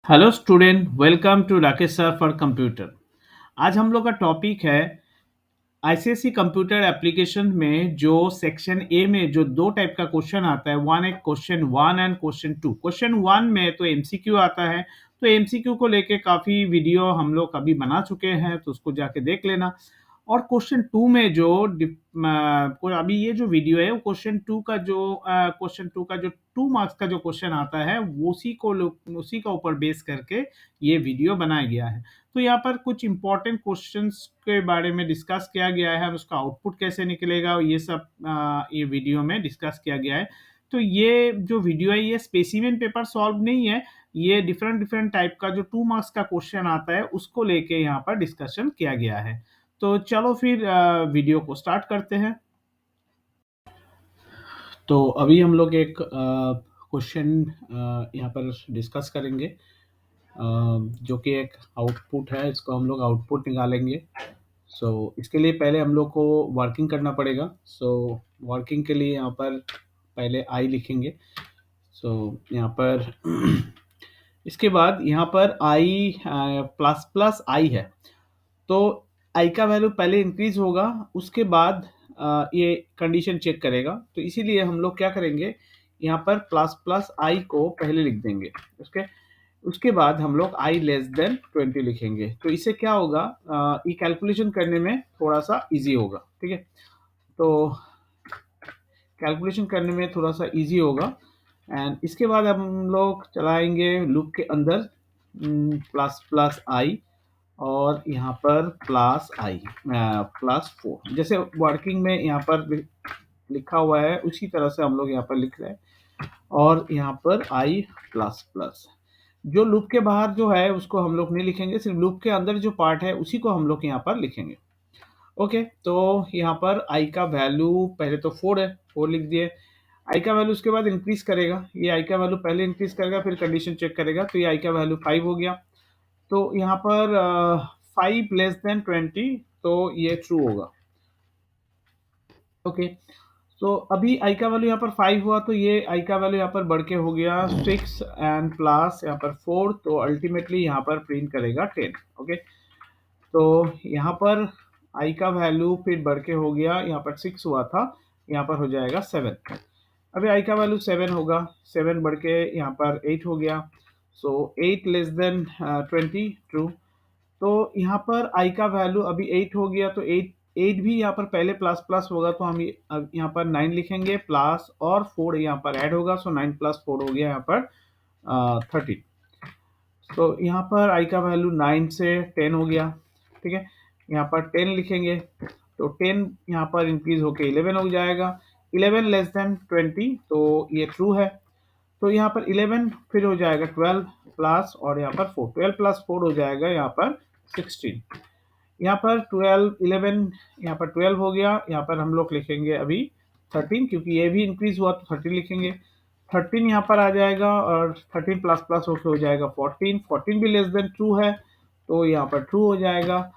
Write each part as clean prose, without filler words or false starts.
Hello student, welcome to Rakesh sir for computer. आज हम लोग का टॉपिक है आईसीएससी कंप्यूटर एप्लीकेशन में जो सेक्शन ए में जो दो टाइप का क्वेश्चन आता है। वन है question one and question two. Question one में तो एमसीक्यू आता है, तो एमसीक्यू को लेके काफ़ी वीडियो हम लोग अभी बना चुके हैं, तो उसको जाके देख लेना। और क्वेश्चन टू में जो अभी ये जो वीडियो है वो क्वेश्चन टू का जो 2 मार्क्स का जो क्वेश्चन आता है वो उसी का ऊपर बेस करके ये वीडियो बनाया गया है। तो यहाँ पर कुछ इंपॉर्टेंट क्वेश्चंस के बारे में डिस्कस किया गया है और उसका आउटपुट कैसे निकलेगा ये सब ये वीडियो में डिस्कस किया गया है। तो ये जो वीडियो है ये स्पेसिमेन पेपर सॉल्व नहीं है, ये डिफरेंट डिफरेंट टाइप का जो 2 मार्क्स का क्वेश्चन आता है उसको लेके यहाँ पर डिस्कशन किया गया है। तो चलो फिर वीडियो को स्टार्ट करते हैं। तो अभी हम लोग एक क्वेश्चन यहाँ पर डिस्कस करेंगे, जो कि एक आउटपुट है, इसको हम लोग आउटपुट निकालेंगे। इसके लिए पहले हम लोग को वर्किंग करना पड़ेगा। वर्किंग के लिए यहाँ पर पहले आई लिखेंगे। यहाँ पर इसके बाद यहाँ पर आई प्लस प्लस आई है, तो आई का वैल्यू पहले इंक्रीज होगा, उसके बाद ये कंडीशन चेक करेगा। तो इसीलिए हम लोग क्या करेंगे, यहाँ पर प्लस प्लस आई को पहले लिख देंगे। उसके उसके बाद हम लोग आई लेस देन 20 लिखेंगे। तो इससे क्या होगा, ये कैलकुलेशन करने में थोड़ा सा इजी होगा। ठीक है, तो कैलकुलेशन करने में थोड़ा सा इजी होगा। एंड इसके बाद हम लोग चलाएंगे लूप के अंदर प्लस प्लस आई और यहाँ पर प्लस आई प्लस 4, जैसे वर्किंग में यहाँ पर लिखा हुआ है उसी तरह से हम लोग यहाँ पर लिख रहे हैं। और यहाँ पर आई प्लस प्लस, जो लूप के बाहर जो है उसको हम लोग नहीं लिखेंगे, सिर्फ लूप के अंदर जो पार्ट है उसी को हम लोग यहाँ पर लिखेंगे। ओके, तो यहाँ पर आई का वैल्यू पहले तो 4 है, 4 लिख दिए। आई का वैल्यू उसके बाद इंक्रीज करेगा, ये आई का वैल्यू पहले इंक्रीज करेगा फिर कंडीशन चेक करेगा, तो ये आई का वैल्यू 5 हो गया। तो यहाँ पर 5 लेस देन 20, तो ये ट्रू होगा। ओके, तो अभी आई का वैल्यू यहाँ पर 5 हुआ, तो ये आई का वैल्यू यहाँ पर बढ़ के हो गया 6 एंड प्लस यहाँ पर 4, तो अल्टीमेटली यहाँ पर प्रिंट करेगा 10। ओके, तो यहाँ पर आई का वैल्यू फिर बढ़ के हो गया, यहाँ पर 6 हुआ था, यहाँ पर हो जाएगा 7। अभी आई का वैल्यू 7 होगा, 7 बढ़ के यहाँ पर 8 हो गया। सो 8 लेस देन 20, ट्रू। तो यहाँ पर आई का वैल्यू अभी 8 हो गया, तो 8 8 भी यहाँ पर पहले प्लस प्लस होगा, तो हम अब यहाँ पर 9 लिखेंगे, प्लस और 4 यहाँ पर ऐड होगा, सो 9 प्लस 4 हो गया यहाँ पर 13। तो यहाँ पर आई का वैल्यू 9 से 10 हो गया। ठीक है, यहाँ पर 10 लिखेंगे, तो 10 यहाँ पर इंक्रीज होके 11 हो जाएगा। 11 लेस देन 20, तो ये ट्रू है। तो यहाँ पर 11 फिर हो जाएगा 12 प्लस और यहाँ पर 4, 12 प्लस 4 हो जाएगा यहाँ पर 16। यहाँ पर 12 11 यहाँ पर 12 हो गया, यहाँ पर हम लोग लिखेंगे अभी 13, क्योंकि ये भी इंक्रीज हुआ तो 13 लिखेंगे। 13 यहाँ पर आ जाएगा और 13 प्लस प्लस होकर हो जाएगा 14, 14 भी लेस देन ट्रू है, तो यहाँ पर ट्रू हो जाएगा।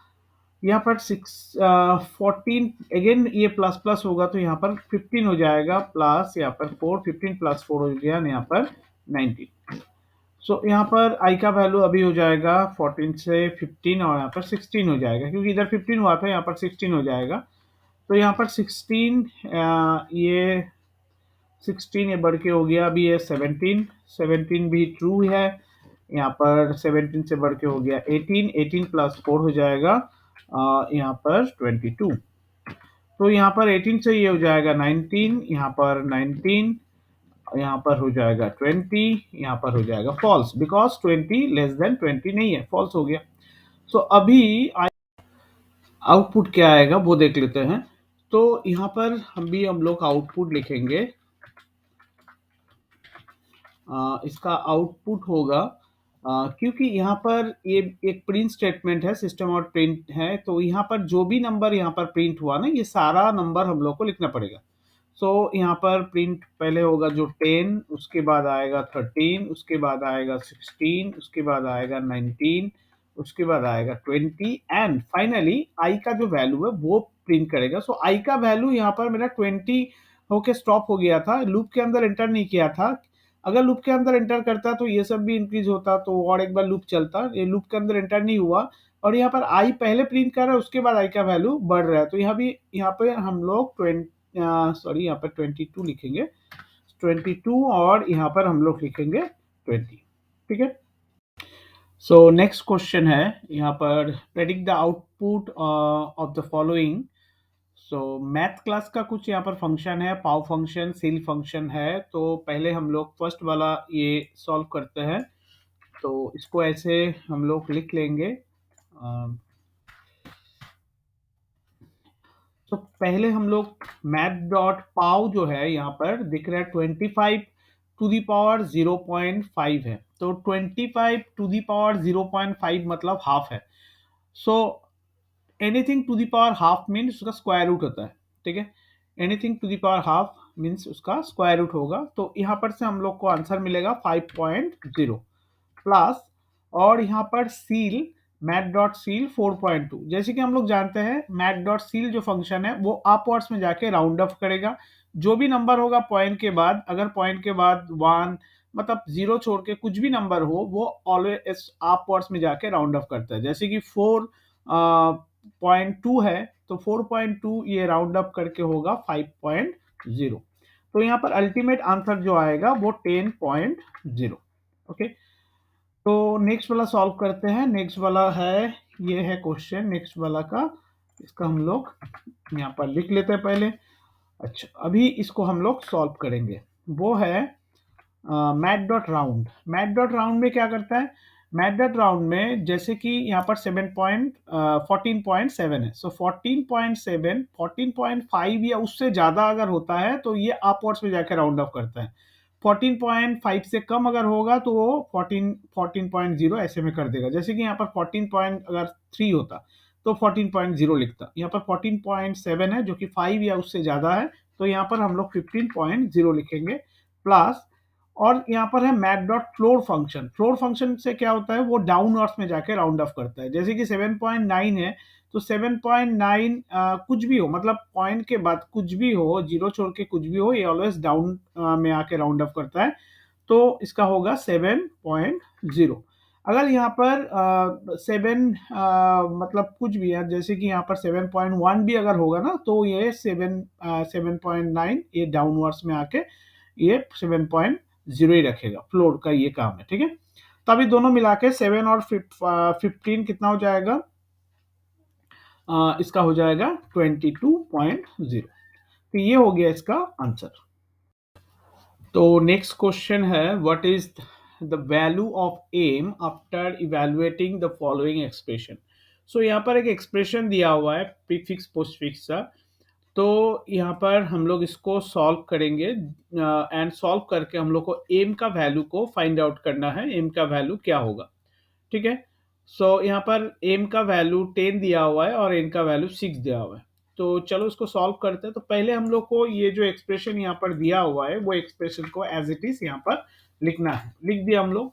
यहाँ पर 14 अगेन ये प्लस प्लस होगा, तो यहाँ पर 15 हो जाएगा, प्लस यहाँ पर 4, 15 प्लस 4 हो गया यहाँ पर 19। यहाँ पर आई का वैल्यू अभी हो जाएगा 14 से 15 और यहाँ पर 16 हो जाएगा, क्योंकि इधर 15 हुआ था, यहाँ पर 16 हो जाएगा। तो यहाँ पर 16 ये 16 ये बढ़ के हो गया, अभी ये 17, 17 भी ट्रू है। यहाँ पर 17 से बढ़ के हो गया 18, 18 प्लस 4 हो जाएगा यहाँ पर 22। तो यहाँ पर 18 से ये हो जाएगा 19, यहाँ पर 19, यहाँ पर हो जाएगा 20, यहाँ पर हो जाएगा फॉल्स, बिकॉज 20 लेस देन 20 नहीं है, फॉल्स हो गया। अभी आउटपुट क्या आएगा वो देख लेते हैं। तो यहाँ पर हम लोग आउटपुट लिखेंगे। इसका आउटपुट होगा, क्योंकि यहाँ पर ये एक प्रिंट स्टेटमेंट है, सिस्टम और प्रिंट है, तो यहाँ पर जो भी नंबर यहाँ पर प्रिंट हुआ ना, ये सारा नंबर हम लोग को लिखना पड़ेगा। यहाँ पर प्रिंट पहले होगा जो 10, उसके बाद आएगा 13, उसके बाद आएगा 16, उसके बाद आएगा 19, उसके बाद आएगा 20 एंड फाइनली आई का जो वैल्यू है वो प्रिंट करेगा। आई का वैल्यू यहाँ पर मेरा 20 होके स्टॉप हो गया था, लूप के अंदर एंटर नहीं किया था, अगर लूप के अंदर एंटर करता तो ये सब भी इंक्रीज होता, तो और एक बार लूप चलता, ये लूप के अंदर एंटर नहीं हुआ और यहाँ पर आई पहले प्रिंट कर रहा है, उसके बाद आई का वैल्यू बढ़ रहा है, तो यहाँ भी यहाँ पे हम लोग 22 लिखेंगे, 22 और यहाँ पर हम लोग लिखेंगे 20। ठीक है। सो नेक्स्ट क्वेश्चन है यहाँ पर, predict the output of the following. So math class का कुछ यहाँ पर फंक्शन है, पाव फंक्शन, सील फंक्शन है। तो पहले हम लोग फर्स्ट वाला ये सॉल्व करते हैं, तो इसको ऐसे हम लोग लिख लेंगे। तो पहले हम लोग मैथ डॉट पाव जो है यहाँ पर दिख रहा है 25 टू दी पावर 0.5 है, तो 25 टू दी पावर 0.5 मतलब हाफ है। So anything to the power half means उसका स्क्वायर रूट होता है। ठीक है, anything to the power half means उसका स्क्वायर रूट होगा, तो यहाँ पर से हम लोग को आंसर मिलेगा 5.0 प्लस, और यहाँ पर सील मैथ डॉट सील 4.2। जैसे कि हम लोग जानते हैं मैथ डॉट सील जो फंक्शन है वो अपवर्ड्स में जाके राउंड ऑफ करेगा, जो भी नंबर होगा पॉइंट के बाद, अगर पॉइंट के बाद 1 मतलब 0 छोड़ के कुछ भी नंबर हो वो ऑलवेज अपवर्ड्स में जाके राउंड ऑफ करता है। जैसे कि 4.2 है, तो 4.2 ये राउंड अप करके होगा 5.0, तो यहाँ पर अल्टीमेट आंसर जो आएगा वो 10.0। ओके, तो नेक्स्ट वाला सॉल्व करते हैं। नेक्स्ट वाला है, ये है क्वेश्चन नेक्स्ट वाला का, इसका हम लोग यहाँ पर लिख लेते हैं पहले। अच्छा, अभी इसको हम लोग सॉल्व करेंगे। वो है math dot round. Math dot round में क्या करता है, मैथ डॉट राउंड में जैसे कि यहाँ पर 14.7 है, सो 14.7 14.5 या उससे ज़्यादा अगर होता है तो ये अपवर्ड्स में जाकर राउंड ऑफ करता है। 14.5 से कम अगर होगा तो वो 14.0 ऐसे में कर देगा। जैसे कि यहाँ पर 14.3 होता तो 14.0 लिखता, यहाँ पर 14.7 है जो कि 5 या उससे ज़्यादा है, तो यहाँ पर हम लोग 15.0 लिखेंगे प्लस। और यहाँ पर है math dot floor function. Floor function से क्या होता है, वो डाउनवर्ड्स में जाके राउंड ऑफ करता है। जैसे कि 7.9 है, तो 7.9 कुछ भी हो, मतलब पॉइंट के बाद कुछ भी हो, जीरो छोड़ के कुछ भी हो, ये ऑलवेज डाउन में आके राउंड ऑफ करता है, तो इसका होगा 7.0। अगर यहाँ पर 7 मतलब कुछ भी है, जैसे कि यहाँ पर 7.1 भी अगर होगा ना, तो ये 7.9 ये डाउनवर्ड्स में आके ये 7.0 ही रखेगा। फ्लोर का ये काम है। ठीक है, तो अभी दोनों मिला के 7 और 15 कितना हो जाएगा, इसका हो जाएगा 22.0। तो ये हो गया इसका आंसर। तो नेक्स्ट क्वेश्चन है, what is the value of M after evaluating the following expression. So यहाँ पर एक एक्सप्रेशन दिया हुआ है प्रीफिक्स पोस्टफिक्स का, तो यहाँ पर हम लोग इसको सॉल्व करेंगे एंड सॉल्व करके हम लोग को एम का वैल्यू को फाइंड आउट करना है, एम का वैल्यू क्या होगा। ठीक है, सो यहाँ पर एम का वैल्यू 10 दिया हुआ है और एन का वैल्यू 6 दिया हुआ है, तो चलो इसको सॉल्व करते हैं। तो पहले हम लोग को ये जो एक्सप्रेशन यहाँ पर दिया हुआ है वो एक्सप्रेशन को एज इट इज यहाँ पर लिखना है। लिख दिया हम लोग।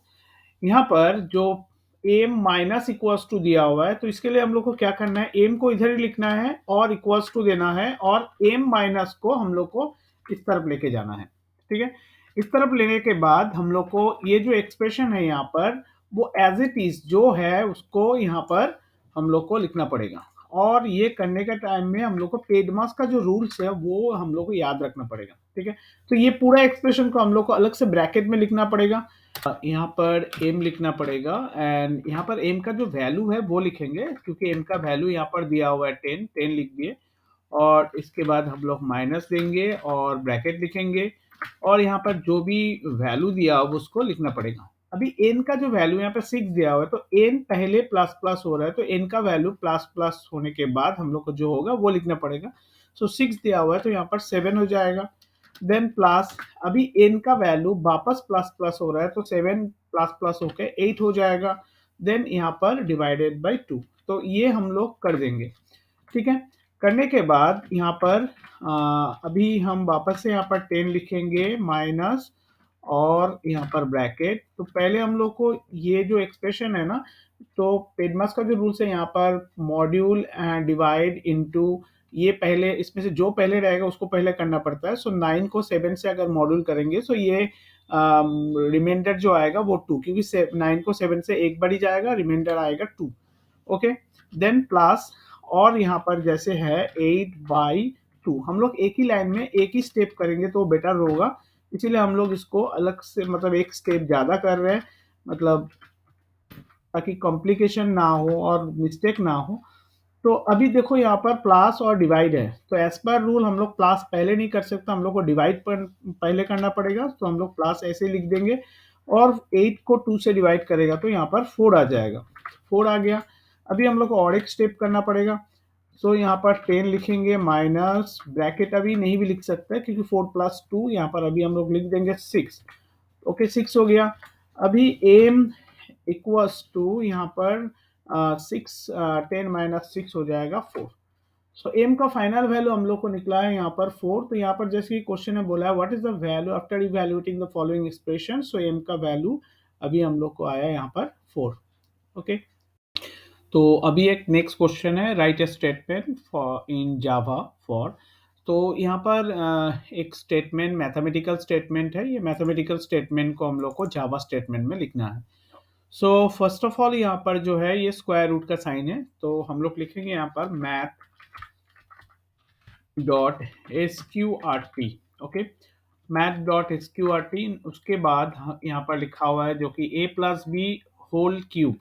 यहाँ पर जो एम माइनस इक्वल्स टू दिया हुआ है, तो इसके लिए हम लोग को क्या करना है, एम को इधर ही लिखना है और इक्वल्स टू देना है, और एम माइनस को हम लोग को इस तरफ लेके जाना है। ठीक है, इस तरफ लेने के बाद हम लोग को ये जो एक्सप्रेशन है यहाँ पर वो एज इट इज जो है उसको यहाँ पर हम लोग को लिखना पड़ेगा, और ये करने का टाइम में हम लोग को पेडमास का जो रूल्स है वो हम लोग को याद रखना पड़ेगा। ठीक है, तो ये पूरा एक्सप्रेशन को हम लोग को अलग से ब्रैकेट में लिखना पड़ेगा। यहाँ पर एम लिखना पड़ेगा एंड यहाँ पर एम का जो वैल्यू है वो लिखेंगे, क्योंकि एम का वैल्यू यहाँ पर दिया हुआ है 10 लिख दिए, और इसके बाद हम लोग माइनस देंगे और ब्रैकेट लिखेंगे, और यहाँ पर जो भी वैल्यू दिया हो उसको लिखना पड़ेगा। अभी एन का जो वैल्यू यहाँ पर 6 दिया हुआ है, तो एन पहले प्लस प्लस हो रहा है, तो एन का वैल्यू प्लस प्लस होने के बाद हम लोग को जो होगा वो लिखना पड़ेगा। सो 6 दिया हुआ है तो यहाँ पर 7 हो जाएगा, देन प्लस, अभी n का वैल्यू वापस प्लस प्लस हो रहा है, तो 7 प्लस प्लस होके 8 हो जाएगा, देन यहाँ पर डिवाइडेड बाय 2, तो ये हम लोग कर देंगे। ठीक है, करने के बाद यहाँ पर अभी हम वापस से यहाँ पर 10 लिखेंगे माइनस और यहाँ पर ब्रैकेट। तो पहले हम लोग को ये जो एक्सप्रेशन है ना, तो पेडमास का जो रूल्स है यहाँ पर मॉड्यूल डिवाइड इनटू ये पहले इसमें से जो पहले रहेगा उसको पहले करना पड़ता है। सो 9 को 7 से अगर मॉड्यूल करेंगे सो ये रिमाइंडर जो आएगा वो 2, क्योंकि 9 को 7 से एक बार ही जाएगा, रिमाइंडर आएगा 2। ओके, देन प्लस, और यहाँ पर जैसे है 8/2, हम लोग एक ही लाइन में एक ही स्टेप करेंगे तो बेटर होगा, इसीलिए हम लोग इसको अलग से मतलब एक स्टेप ज़्यादा कर रहे हैं, मतलब ताकि कॉम्प्लिकेशन ना हो और मिस्टेक ना हो। तो अभी देखो यहाँ पर प्लस और डिवाइड है, तो एज पर रूल हम लोग प्लस पहले नहीं कर सकते, हम लोग को डिवाइड पर पहले करना पड़ेगा। तो हम लोग प्लस ऐसे ही लिख देंगे, और 8 को 2 से डिवाइड करेगा तो यहाँ पर 4 आ जाएगा, 4 आ गया। अभी हम लोग को और एक स्टेप करना पड़ेगा। सो यहाँ पर 10 लिखेंगे, माइनस ब्रैकेट अभी नहीं भी लिख सकते क्योंकि 4 + 2, यहाँ पर अभी हम लोग लिख देंगे 6। ओके, 6 हो गया। अभी एम इक्वल्स टू यहाँ पर 6, 10 - 6 हो जाएगा 4। सो एम का फाइनल वैल्यू हम लोग को निकला है यहाँ पर 4। तो यहाँ पर जैसे क्वेश्चन में बोला है what is the value after evaluating the following expression, so M का वैल्यू अभी हम लोग को आया यहाँ पर 4। ओके, तो अभी एक नेक्स्ट क्वेश्चन है, right A statement for in Java for. तो यहाँ पर एक स्टेटमेंट मैथमेटिकल स्टेटमेंट है, ये मैथमेटिकल स्टेटमेंट को हम लोग को जावा स्टेटमेंट में लिखना है। सो फर्स्ट ऑफ ऑल यहाँ पर जो है ये स्क्वायर रूट का साइन है, तो हम लोग लिखेंगे यहाँ पर math.sqrt। ओके, math.sqrt, उसके बाद यहाँ पर लिखा हुआ है जो कि a+b होल क्यूब।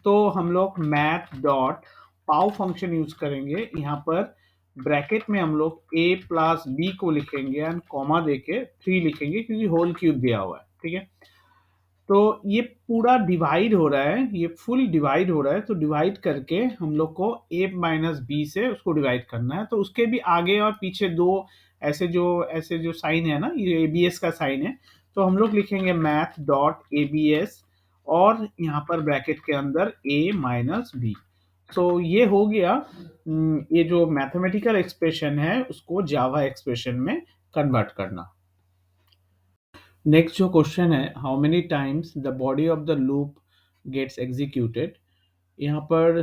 तो हम लोग math.pow फंक्शन यूज करेंगे, यहाँ पर ब्रैकेट में हम लोग a+b को लिखेंगे एंड कॉमा देके 3 लिखेंगे क्योंकि होल क्यूब दिया हुआ है। ठीक है, तो ये पूरा डिवाइड हो रहा है, ये फुल डिवाइड हो रहा है, तो डिवाइड करके हम लोग को a - b से उसको डिवाइड करना है। तो उसके भी आगे और पीछे दो ऐसे जो साइन है ना, ये abs का साइन है, तो हम लोग लिखेंगे math.abs और यहाँ पर ब्रैकेट के अंदर a - b। तो ये हो गया ये जो मैथमेटिकल एक्सप्रेशन है उसको जावा एक्सप्रेशन में कन्वर्ट करना। नेक्स्ट जो क्वेश्चन है, how many times the body of the loop gets executed. यहाँ पर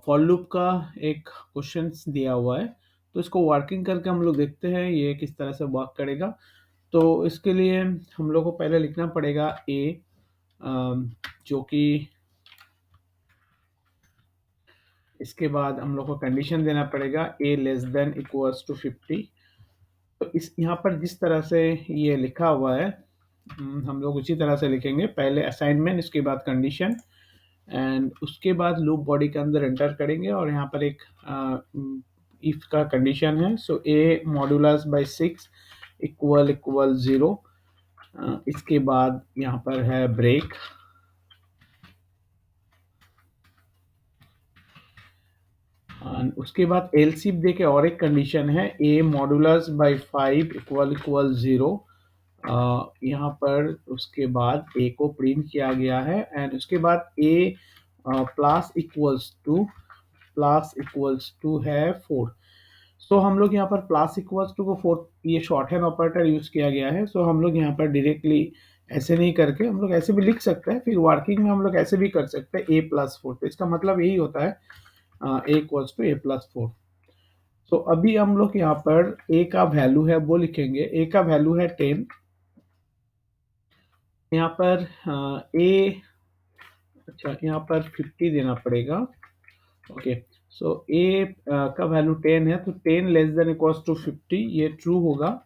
फॉर लूप का एक क्वेश्चन दिया हुआ है, तो इसको वर्किंग करके हम लोग देखते हैं ये किस तरह से वर्क करेगा। तो इसके लिए हम लोग को पहले लिखना पड़ेगा ए, जो कि इसके बाद हम लोग को कंडीशन देना पड़ेगा a < 50। तो इस यहाँ पर जिस तरह से ये लिखा हुआ है हम लोग उसी तरह से लिखेंगे, पहले असाइनमेंट, इसके बाद कंडीशन एंड उसके बाद लूप बॉडी के अंदर एंटर करेंगे और यहाँ पर एक इफ का कंडीशन है। सो a मॉड्यूलस बाय 6 इक्वल 0। इसके बाद यहाँ पर है ब्रेक, उसके बाद एलसीफ दे के और एक कंडीशन है a मॉड्यूलस बाय 5 इक्वल 0। यहाँ पर उसके बाद a को प्रिंट किया गया है एंड उसके बाद a प्लस इक्वल्स टू है 4। सो हम लोग यहाँ पर प्लस इक्वल्स टू को 4, ये शॉर्ट हैंड ऑपरेटर यूज किया गया है। सो हम लोग यहाँ पर डायरेक्टली ऐसे नहीं करके हम लोग ऐसे भी लिख सकते हैं, फिर वर्किंग में हम लोग ऐसे भी कर सकते हैं a+4। तो इसका मतलब यही होता है a=a+4। तो अभी हम लोग यहाँ पर a का वैल्यू है वो लिखेंगे, a का वैल्यू है 10। यहाँ पर a, अच्छा यहाँ पर 50 देना पड़ेगा। ओके, सो a का वैल्यू 10 है, तो 10 < 50 ये ट्रू होगा।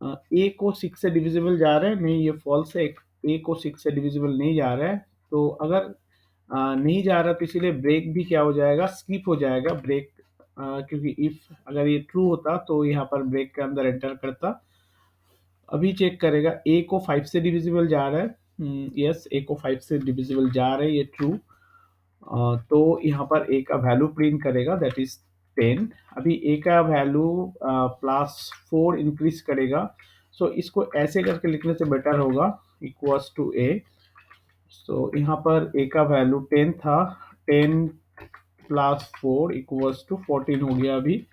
a को 6 से डिविजिबल जा रहा है, नहीं ये फॉल्स है, a को 6 से डिविजिबल नहीं जा रहा है। तो अगर नहीं जा रहा तो इसीलिए ब्रेक भी क्या हो जाएगा, स्किप हो जाएगा ब्रेक, क्योंकि इफ अगर ये ट्रू होता तो यहाँ पर ब्रेक के अंदर एंटर करता। अभी चेक करेगा a को 5 से डिविजिबल जा रहा है, यस a को 5 से डिविजिबल जा रहा है, ये ट्रू। तो यहाँ पर a का वैल्यू प्रिंट करेगा दैट इज 10। अभी a का वैल्यू +4 इंक्रीज करेगा, सो इसको ऐसे करके लिखने से बेटर होगा इक्वल्स टू a। सो यहाँ पर a का वैल्यू 10 था, 10 + 4 इक्वल्स टू 14 हो गया। अभी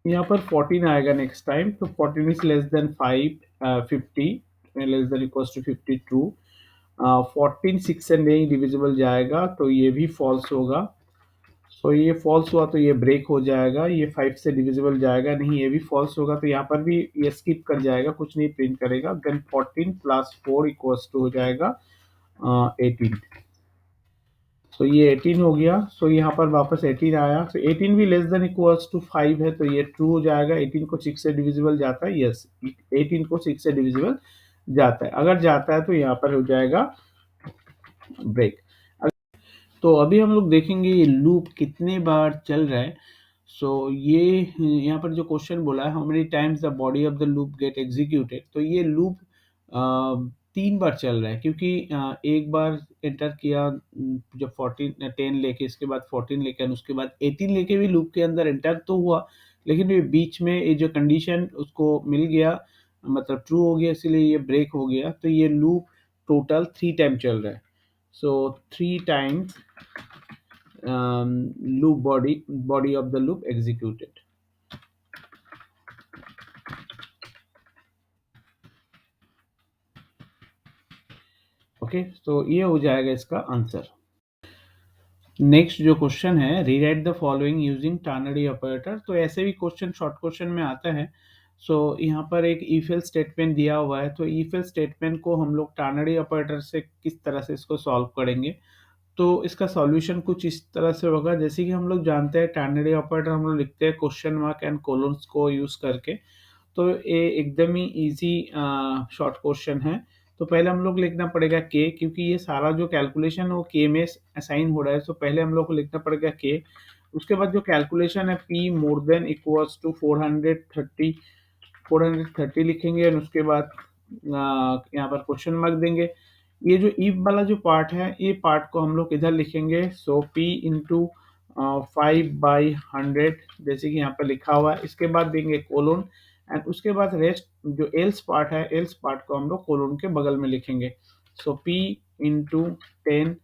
यहाँ पर 14 आएगा नेक्स्ट टाइम, तो 14 इज < 50 52। 14 6 से नहीं डिविजिबल जाएगा तो ये भी फॉल्स होगा। तो ये फॉल्स हुआ तो ये ब्रेक हो जाएगा, ये 5 से डिविजिबल जाएगा नहीं, ये भी फॉल्स होगा तो यहाँ पर भी ये स्किप कर जाएगा, कुछ नहीं प्रिंट करेगा। देन 14 प्लस 4 इक्वल्स टू हो जाएगा 18। तो ये 18 हो गया। सो यहाँ पर वापस 18 आया, तो 18 भी लेस देन इक्वल्स टू 5 है, तो ये ट्रू हो जाएगा। 18 को 6 से डिविजिबल जाता है, यस 18 को 6 से डिविजिबल जाता है। अगर जाता है तो यहाँ पर हो जाएगा ब्रेक। तो अभी हम लोग देखेंगे ये लूप कितने बार चल रहा है। सो ये यहाँ पर जो क्वेश्चन बोला है, how many times the body of the loop get executed, तो ये लूप 3 बार चल रहा है, क्योंकि एक बार एंटर किया जब 14 10 लेके, इसके बाद 14 लेके, और उसके बाद 18 लेके भी लूप के अंदर एंटर तो हुआ, लेकिन ये बीच में ये जो कंडीशन उसको मिल गया, मतलब ट्रू हो गया, इसीलिए ये ब्रेक हो गया। तो ये लूप टोटल 3 टाइम चल रहा है। सो 3 times loop body of the loop executed। Okay, तो ये हो जाएगा इसका आंसर। नेक्स्ट जो क्वेश्चन है, rewrite the following using ternary operator. तो ऐसे भी क्वेश्चन शॉर्ट क्वेश्चन में आता है। सो यहाँ पर एक इफ एल्स स्टेटमेंट दिया हुआ है, तो इफ एल्स स्टेटमेंट को हम लोग टर्नरी ऑपरेटर से किस तरह से इसको सॉल्व करेंगे। तो इसका सॉल्यूशन कुछ इस तरह से होगा, जैसे कि हम लोग जानते हैं टर्नरी ऑपरेटर हम लोग लिखते हैं क्वेश्चन मार्क एंड कोलोन्स को यूज करके। तो ये एकदम ही इजी शॉर्ट क्वेश्चन है। तो पहले हम लोग लिखना पड़ेगा के, क्योंकि ये सारा जो कैलकुलेशन है वो के में असाइन हो रहा है। तो पहले हम लोग को लिखना पड़ेगा के। उसके बाद जो कैलकुलेशन है P more than equals to 430 लिखेंगे, और उसके बाद यहाँ पर क्वेश्चन मार्क देंगे। ये जो इफ वाला जो पार्ट है, ये पार्ट को हम लोग इधर लिखेंगे। सो पी इंटू 5/100, जैसे कि यहाँ पर लिखा हुआ है। इसके बाद देंगे कोलोन, एंड उसके बाद रेस्ट जो एल्स पार्ट है, एल्स पार्ट को हम लोग कोलोन के बगल में लिखेंगे। सो पी इंटू 10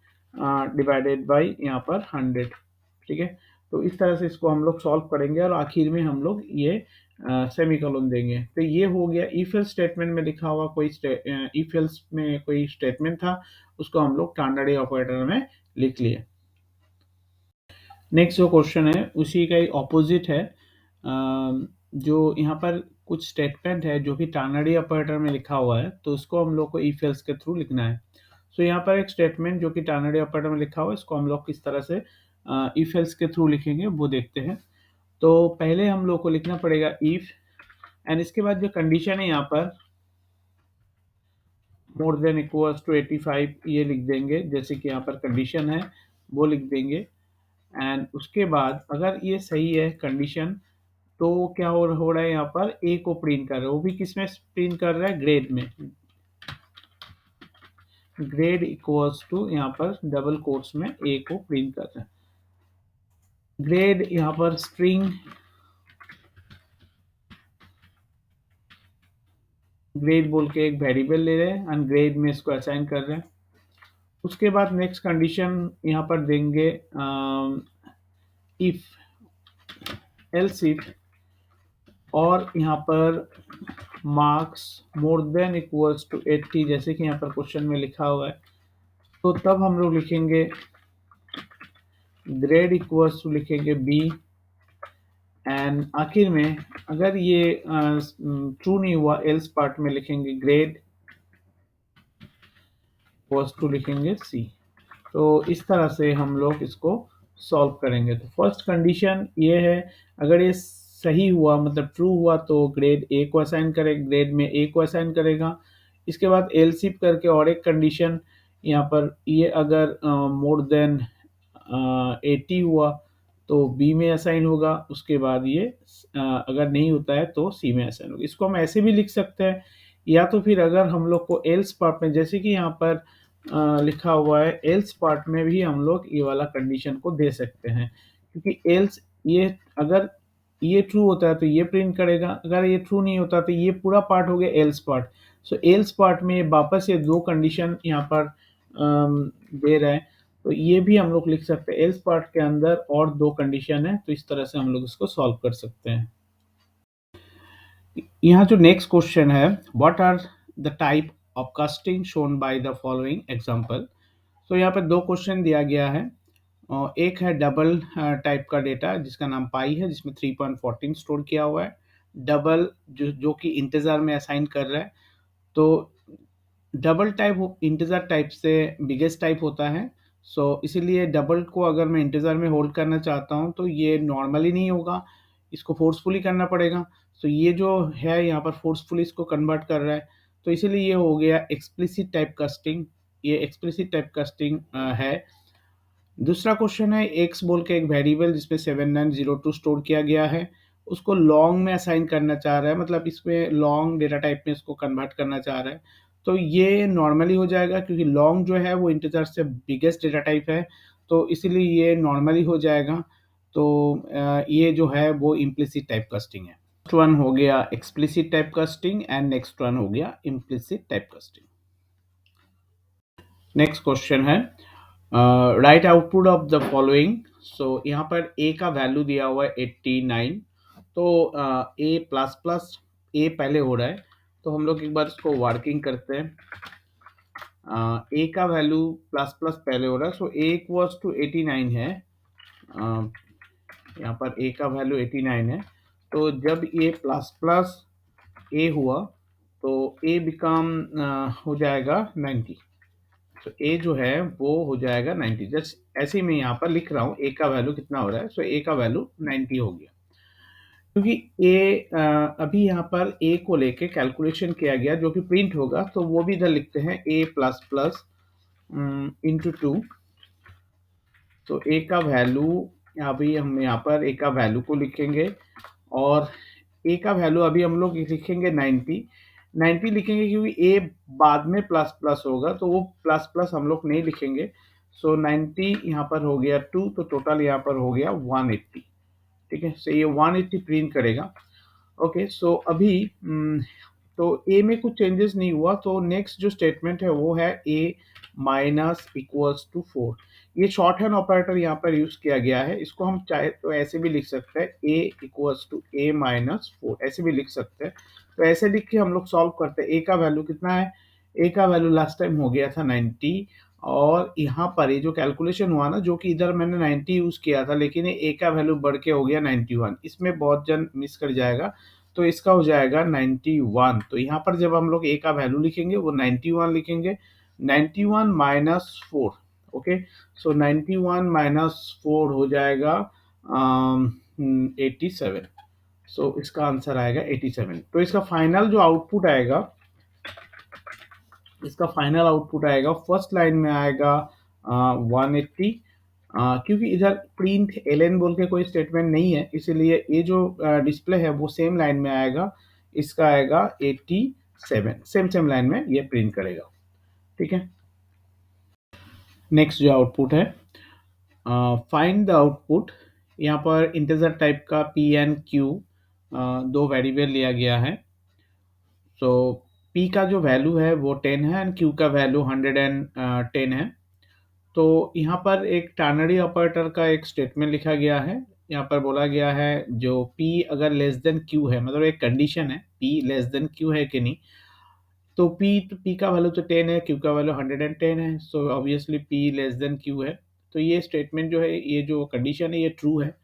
डिवाइडेड बाई यहाँ पर 100। ठीक है, तो इस तरह से इसको हम लोग सॉल्व करेंगे, और आखिर में हम लोग ये सेमीकोलन देंगे। तो ये हो गया इफ एल्स स्टेटमेंट में लिखा हुआ कोई इफ एल्स में कोई स्टेटमेंट था, उसको हम लोग टर्नरी ऑपरेटर में लिख लिए। नेक्स्ट जो क्वेश्चन है उसी का ही ऑपोजिट है। जो यहाँ पर कुछ स्टेटमेंट है जो कि टर्नरी ऑपरेटर में लिखा हुआ है, तो उसको हम लोग को इफ एल्स के थ्रू लिखना है। सो यहाँ पर एक स्टेटमेंट जो कि टर्नरी ऑपरेटर में लिखा हुआ है, इसको हम लोग किस तरह से इफ एल्स के थ्रू लिखेंगे वो देखते हैं। तो पहले हम लोग को लिखना पड़ेगा इफ, एंड इसके बाद जो कंडीशन है यहाँ पर मोर देन इक्वल्स टू 85, ये लिख देंगे, जैसे कि यहाँ पर कंडीशन है वो लिख देंगे। एंड उसके बाद अगर ये सही है कंडीशन, तो क्या हो रहा है, यहाँ पर ए को प्रिंट कर रहा है। वो भी किस में प्रिंट कर रहा है, ग्रेड में। ग्रेड इक्वल्स टू यहाँ पर डबल कोट्स में ए को प्रिंट कर रहा है। ग्रेड यहाँ पर स्ट्रिंग ग्रेड बोल के एक वेरिएबल ले रहे हैं, एंड ग्रेड में इसको असाइन कर रहे हैं। उसके बाद नेक्स्ट कंडीशन यहाँ पर देंगे इफ एल्स इफ, और यहाँ पर marks more than equals to 80, जैसे कि यहाँ पर क्वेश्चन में लिखा हुआ है। तो तब हम लोग लिखेंगे ग्रेड इक्वल्स टू लिखेंगे बी, एंड आखिर में अगर ये ट्रू नहीं हुआ, एल्स पार्ट में लिखेंगे ग्रेड इक्वल्स टू लिखेंगे सी। तो इस तरह से हम लोग इसको सॉल्व करेंगे। तो फर्स्ट कंडीशन ये है, अगर ये सही हुआ मतलब ट्रू हुआ, तो ग्रेड ए को असाइन करेगा, ग्रेड में ए को असाइन करेगा। इसके बाद एलसीफ करके और एक कंडीशन यहाँ पर, ये अगर मोर देन 80 हुआ तो बी में असाइन होगा। उसके बाद ये अगर नहीं होता है तो सी में असाइन होगा। इसको हम ऐसे भी लिख सकते हैं, या तो फिर अगर हम लोग को एल्स पार्ट में, जैसे कि यहाँ पर लिखा हुआ है, एल्स पार्ट में भी हम लोग ये वाला कंडीशन को दे सकते हैं, क्योंकि एल्स ये अगर ये ट्रू होता है तो ये प्रिंट करेगा, अगर ये ट्रू नहीं होता तो ये पूरा पार्ट हो गया एल्स पार्ट। सो एल्स पार्ट में वापस ये दो कंडीशन यहाँ पर दे रहा है, तो ये भी हम लोग लिख सकते हैं एल्स पार्ट के अंदर और दो कंडीशन है, तो इस तरह से हम लोग इसको सॉल्व कर सकते हैं। यहाँ जो नेक्स्ट क्वेश्चन है, what are the type of casting shown by the following example. तो यहाँ पे दो क्वेश्चन दिया गया है। एक है डबल टाइप का डेटा जिसका नाम पाई है, जिसमें 3.14 स्टोर किया हुआ है। डबल जो कि इंटीजर में असाइन कर रहा है। तो डबल टाइप इंटीजर टाइप से बिगेस्ट टाइप होता है। सो इसीलिए डबल को अगर मैं इंटीजर में होल्ड करना चाहता हूँ तो ये नॉर्मली नहीं होगा, इसको फोर्सफुली करना पड़ेगा। सो ये जो है यहाँ पर फोर्सफुली इसको कन्वर्ट कर रहा है, तो इसीलिए ये हो गया एक्सप्लिसिट टाइप कास्टिंग। ये एक्सप्लिसिट टाइप कास्टिंग है। दूसरा क्वेश्चन है एक्स बोल के एक वेरिएबल जिसमें 7902 स्टोर किया गया है, उसको लॉन्ग में असाइन करना चाह रहा है, मतलब इसमें लॉन्ग डेटा टाइप में इसको कन्वर्ट करना चाह रहा है। तो ये नॉर्मली हो जाएगा क्योंकि लॉन्ग जो है वो इंटीजर से बिगेस्ट डेटा टाइप है, तो इसीलिए ये नॉर्मली हो जाएगा। तो ये जो है वो इम्प्लिसिट टाइप कास्टिंग है। नेक्स्ट वन हो गया explicit type casting and next one हो गया implicit type casting. Next question है write output of the following. So यहाँ पर ए का वैल्यू दिया हुआ है 89। तो ए प्लस प्लस ए पहले हो रहा है, तो हम लोग एक बार इसको वर्किंग करते हैं। ए का वैल्यू प्लस प्लस पहले हो रहा है, सो ए इक्वल्स टू 89 है। यहाँ पर ए का वैल्यू 89 है, तो जब ये प्लस प्लस ए हुआ तो ए बिकम हो जाएगा 90। तो ए जो है वो हो जाएगा 90। जस्ट ऐसे ही मैं यहाँ पर लिख रहा हूँ ए का वैल्यू कितना हो रहा है, सो ए का वैल्यू 90 हो गया। क्योंकि ए अभी यहाँ पर ए को लेके कैलकुलेशन किया गया जो कि प्रिंट होगा, तो वो भी इधर लिखते हैं ए प्लस प्लस इंटू 2। तो ए का वैल्यू अभी हम यहाँ पर ए का वैल्यू को लिखेंगे, और ए का वैल्यू अभी हम लोग लिखेंगे 90। 90 लिखेंगे क्योंकि ए बाद में प्लस प्लस होगा, तो वो प्लस प्लस हम लोग नहीं लिखेंगे। सो 90 यहाँ पर हो गया 2, तो टोटल यहाँ पर हो गया 180। ठीक है, सो ये 180 प्रिंट करेगा। ओके, सो अभी तो ए में कुछ चेंजेस नहीं हुआ, तो नेक्स्ट जो स्टेटमेंट है वो है ए माइनस इक्वल्स टू 4। ये शॉर्ट हैंड ऑपरेटर यहाँ पर यूज किया गया है, इसको हम चाहे तो ऐसे भी लिख सकते हैं, ए इक्वल्स टू ए माइनस 4 ऐसे भी लिख सकते हैं। तो ऐसे लिख के हम लोग सॉल्व करते हैं। ए का वैल्यू कितना है, ए का वैल्यू लास्ट टाइम हो गया था 90, और यहाँ पर ये जो कैलकुलेशन हुआ ना, जो कि इधर मैंने 90 यूज किया था, लेकिन ये ए का वैल्यू बढ़ के हो गया 91। इसमें बहुत जन मिस कर जाएगा, तो इसका हो जाएगा 91। तो यहाँ पर जब हम लोग ए का वैल्यू लिखेंगे वो 91 लिखेंगे। 91 माइनस 4। ओके, सो 91 माइनस 4 हो जाएगा 87। सो इसका आंसर आएगा 87। तो इसका फाइनल जो आउटपुट आएगा, इसका फाइनल आउटपुट आएगा फर्स्ट लाइन में आएगा 180। क्योंकि इधर प्रिंट एलएन बोल के कोई स्टेटमेंट नहीं है, इसीलिए ये जो डिस्प्ले है वो सेम लाइन में आएगा। इसका आएगा 87, सेम लाइन में ये प्रिंट करेगा। ठीक है, नेक्स्ट जो आउटपुट है, फाइंड द आउटपुट। यहाँ पर इंटीजर टाइप का पी एंड क्यू दो वेरिएबल लिया गया है। सो पी का जो वैल्यू है वो 10 है एंड क्यू का वैल्यू 110 है। तो यहाँ पर एक टर्नरी ऑपरेटर का एक स्टेटमेंट लिखा गया है। यहाँ पर बोला गया है जो P अगर लेस देन Q है, मतलब एक कंडीशन है P लेस देन Q है कि नहीं। तो P का वैल्यू तो 10 है, Q का वैल्यू 110 है, so obviously P less than Q है। तो ये स्टेटमेंट जो है, ये जो कंडीशन है ये ट्रू है।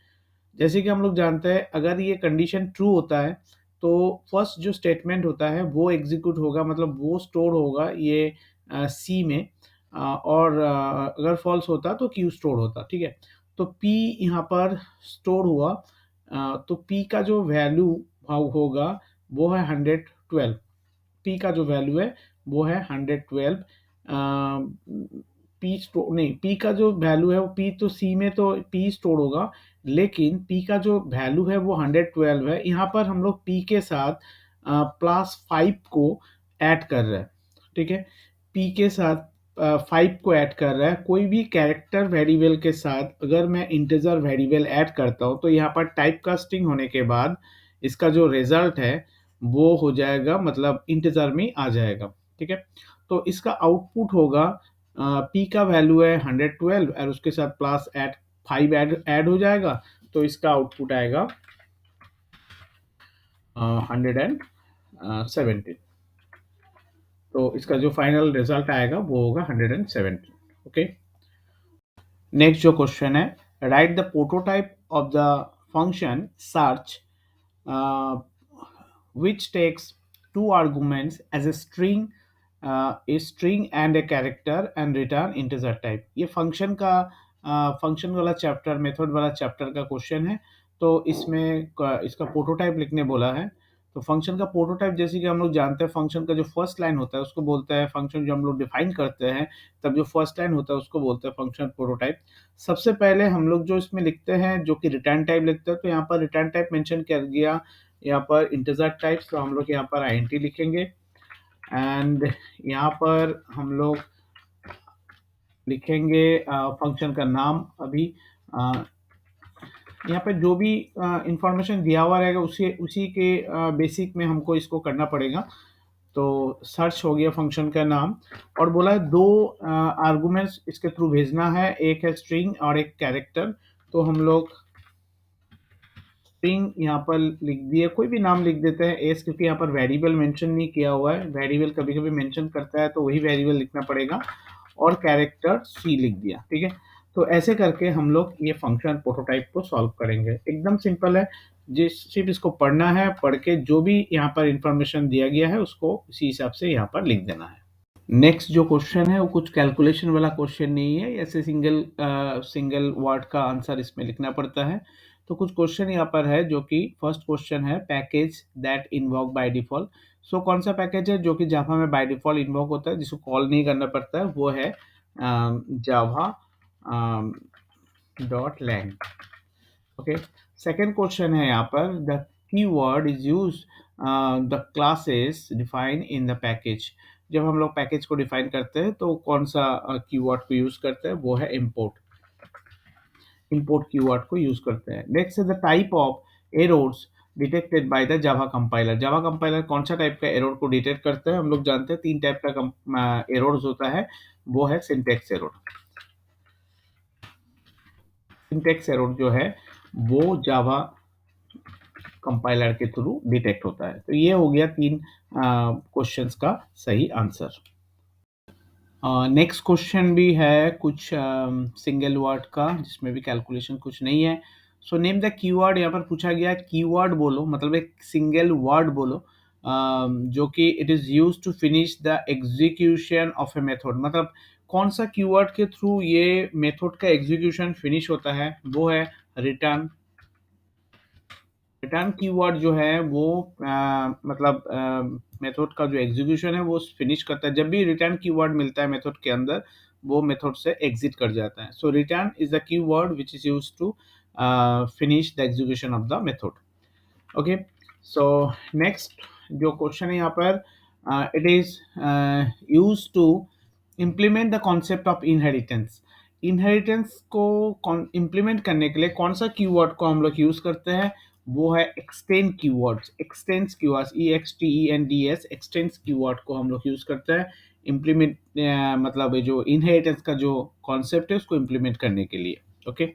जैसे कि हम लोग जानते हैं अगर ये कंडीशन ट्रू होता है तो फर्स्ट जो स्टेटमेंट होता है वो एग्जीक्यूट होगा, मतलब वो स्टोर होगा ये सी में, और अगर फॉल्स होता तो क्यू स्टोर होता। ठीक है, तो पी यहाँ पर स्टोर हुआ, तो पी का जो वैल्यू होगा वो है 112। पी का जो वैल्यू है वो है 112। पी स्टोर नहीं, पी का जो वैल्यू है वो पी तो सी में तो पी स्टोर होगा, लेकिन पी का जो वैल्यू है वो 112 है। यहाँ पर हम लोग पी के साथ +5 को ऐड कर रहे हैं। ठीक है, पी के साथ 5 को ऐड कर रहा है। कोई भी कैरेक्टर वेरिएबल के साथ अगर मैं इंटीजर वेरिएबल ऐड करता हूँ तो यहाँ पर टाइप कास्टिंग होने के बाद इसका जो रिजल्ट है वो हो जाएगा, मतलब इंटीजर में आ जाएगा। ठीक है, तो इसका आउटपुट होगा पी का वैल्यू है 112 और उसके साथ प्लस ऐड 5 ऐड हो जाएगा, तो इसका आउटपुट आएगा 117। तो इसका जो फाइनल रिजल्ट आएगा वो होगा 117। ओके, नेक्स्ट जो क्वेश्चन है, right the prototype of the function search which takes two arguments as a string and a character and return integer type। ये फंक्शन वाला चैप्टर, मेथड वाला चैप्टर का क्वेश्चन है। तो इसमें इसका प्रोटोटाइप लिखने बोला है। तो फंक्शन का प्रोटोटाइप, जैसे कि हम लोग जानते हैं, फंक्शन का जो फर्स्ट लाइन होता है उसको बोलते हैं फंक्शन। जो हम लोग डिफाइन करते हैं तब जो फर्स्ट लाइन होता है उसको बोलते हैं फंक्शन प्रोटोटाइप। सबसे पहले हम लोग जो इसमें लिखते हैं, जो कि रिटर्न टाइप लिखते हैं, तो यहाँ पर रिटर्न टाइप मेंशन कर दिया। यहाँ पर इंटीजर टाइप्स, तो हम लोग यहाँ पर आईएनटी लिखेंगे। एंड यहाँ पर हम लोग लिखेंगे फंक्शन का नाम। अभी यहाँ पे जो भी इंफॉर्मेशन दिया हुआ रहेगा उसी उसी के बेसिक में हमको इसको करना पड़ेगा। तो सर्च हो गया फंक्शन का नाम, और बोला है दो आर्गुमेंट्स इसके थ्रू भेजना है, एक है स्ट्रिंग और एक कैरेक्टर। तो हम लोग स्ट्रिंग यहाँ पर लिख दिए, कोई भी नाम लिख देते हैं एस, क्योंकि यहाँ पर वेरिएबल मेंशन नहीं किया हुआ है। वेरिएबल कभी कभी मेंशन करता है तो वही वेरिएबल लिखना पड़ेगा, और कैरेक्टर सी लिख दिया। ठीक है, तो ऐसे करके हम लोग ये फंक्शन प्रोटोटाइप को सॉल्व करेंगे। एकदम सिंपल है, जिस सिर्फ इसको पढ़ना है, पढ़ के जो भी यहाँ पर इंफॉर्मेशन दिया गया है उसको उसी हिसाब से यहाँ पर लिख देना है। नेक्स्ट जो क्वेश्चन है वो कुछ कैलकुलेशन वाला क्वेश्चन नहीं है, ऐसे सिंगल वर्ड का आंसर इसमें लिखना पड़ता है। तो कुछ क्वेश्चन यहाँ पर है, जो कि फर्स्ट क्वेश्चन है, package that invoke by default. So कौन सा पैकेज है जो कि जावा में बाय डिफॉल्ट इन्वोक होता है, जिसको कॉल नहीं करना पड़ता है, वो है Java dot lang. Okay, second question है यहाँ पर, the keyword is use the classes define in the package. जब हम लोग पैकेज को डिफाइन करते हैं तो कौन सा कीवर्ड को यूज करते हैं, वो है इंपोर्ट कीवर्ड को यूज करते हैं। नेक्स्ट है the type of errors detected by the Java compiler. Java compiler कौन सा टाइप का एरर को डिटेक्ट करता है, हम लोग जानते हैं तीन टाइप का एरर्स होता है, वो है सिंटेक्स एरर। सिंटेक्स एरर जो है वो जावा कंपाइलर के थ्रू डिटेक्ट होता है। तो ये हो गया तीन क्वेश्चंस का सही आंसर। नेक्स्ट क्वेश्चन भी है कुछ सिंगल वर्ड का, जिसमें भी कैलकुलेशन कुछ नहीं है। सो नेम द कीवर्ड, यहाँ पर पूछा गया कीवर्ड बोलो, मतलब एक सिंगल वर्ड बोलो जो कि it is use to finish the execution of a method. मतलब कौन सा कीवर्ड के थ्रू ये मेथड का एग्जीक्यूशन फिनिश होता है, वो है रिटर्न। रिटर्न कीवर्ड जो है वो मतलब मेथड का जो एग्जीक्यूशन है वो फिनिश करता है। जब भी रिटर्न कीवर्ड मिलता है मेथड के अंदर, वो मेथड से एग्जिट कर जाता है। So return is the keyword which is used to finish the execution of the method. Okay, so next जो क्वेश्चन है यहाँ पर, it is use to implement the concept of inheritance. Inheritance को implement करने के लिए कौन सा कीवर्ड को हम लोग यूज करते हैं, वो है extend keywords. X tends keywords, EXTENDS, x tends keyword को हम लोग यूज करते हैं इम्प्लीमेंट, मतलब ये जो इनहेरिटेंस का जो कॉन्सेप्ट है उसको इम्प्लीमेंट करने के लिए। ओके,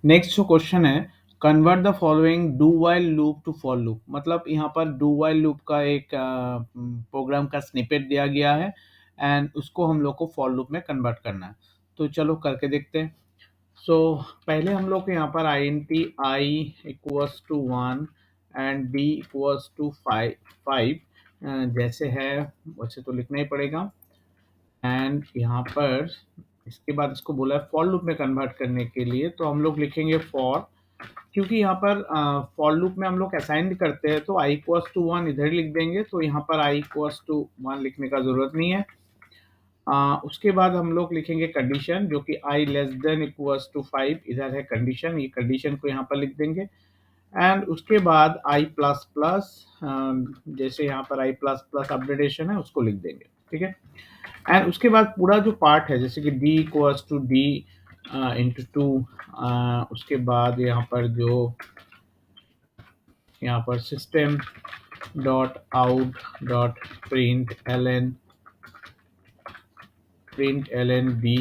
नेक्स्ट जो क्वेश्चन है, convert the following do while loop to for loop. मतलब यहाँ पर डू वाइल लूप का एक प्रोग्राम का स्निपेट दिया गया है, एंड उसको हम लोग को फॉर लूप में कन्वर्ट करना है। तो चलो करके देखते हैं। सो पहले हम लोग को यहाँ पर INT I equals to 1 and D equals to 5 जैसे है वैसे तो लिखना ही पड़ेगा। एंड यहाँ पर इसके बाद इसको बोला है फॉर लूप में कन्वर्ट करने के लिए, तो हम लोग लिखेंगे फॉर। क्योंकि यहाँ पर फॉर लूप में हम लोग असाइन करते हैं, तो I इक्वल्स टू 1 इधर लिख देंगे, तो यहाँ पर I इक्वल्स टू 1 लिखने का जरूरत नहीं है। उसके बाद हम लोग लिखेंगे कंडीशन, जो कि I less than equals to 5, इधर है कंडीशन, ये कंडीशन को यहाँ पर लिख देंगे। एंड उसके बाद I प्लस प्लस, जैसे यहाँ पर I प्लस प्लस अपडेटेशन है उसको लिख देंगे। ठीक है, एंड उसके बाद पूरा जो पार्ट है, जैसे कि D equals to D into 2, उसके बाद यहाँ पर जो यहाँ पर system dot out dot print L N B,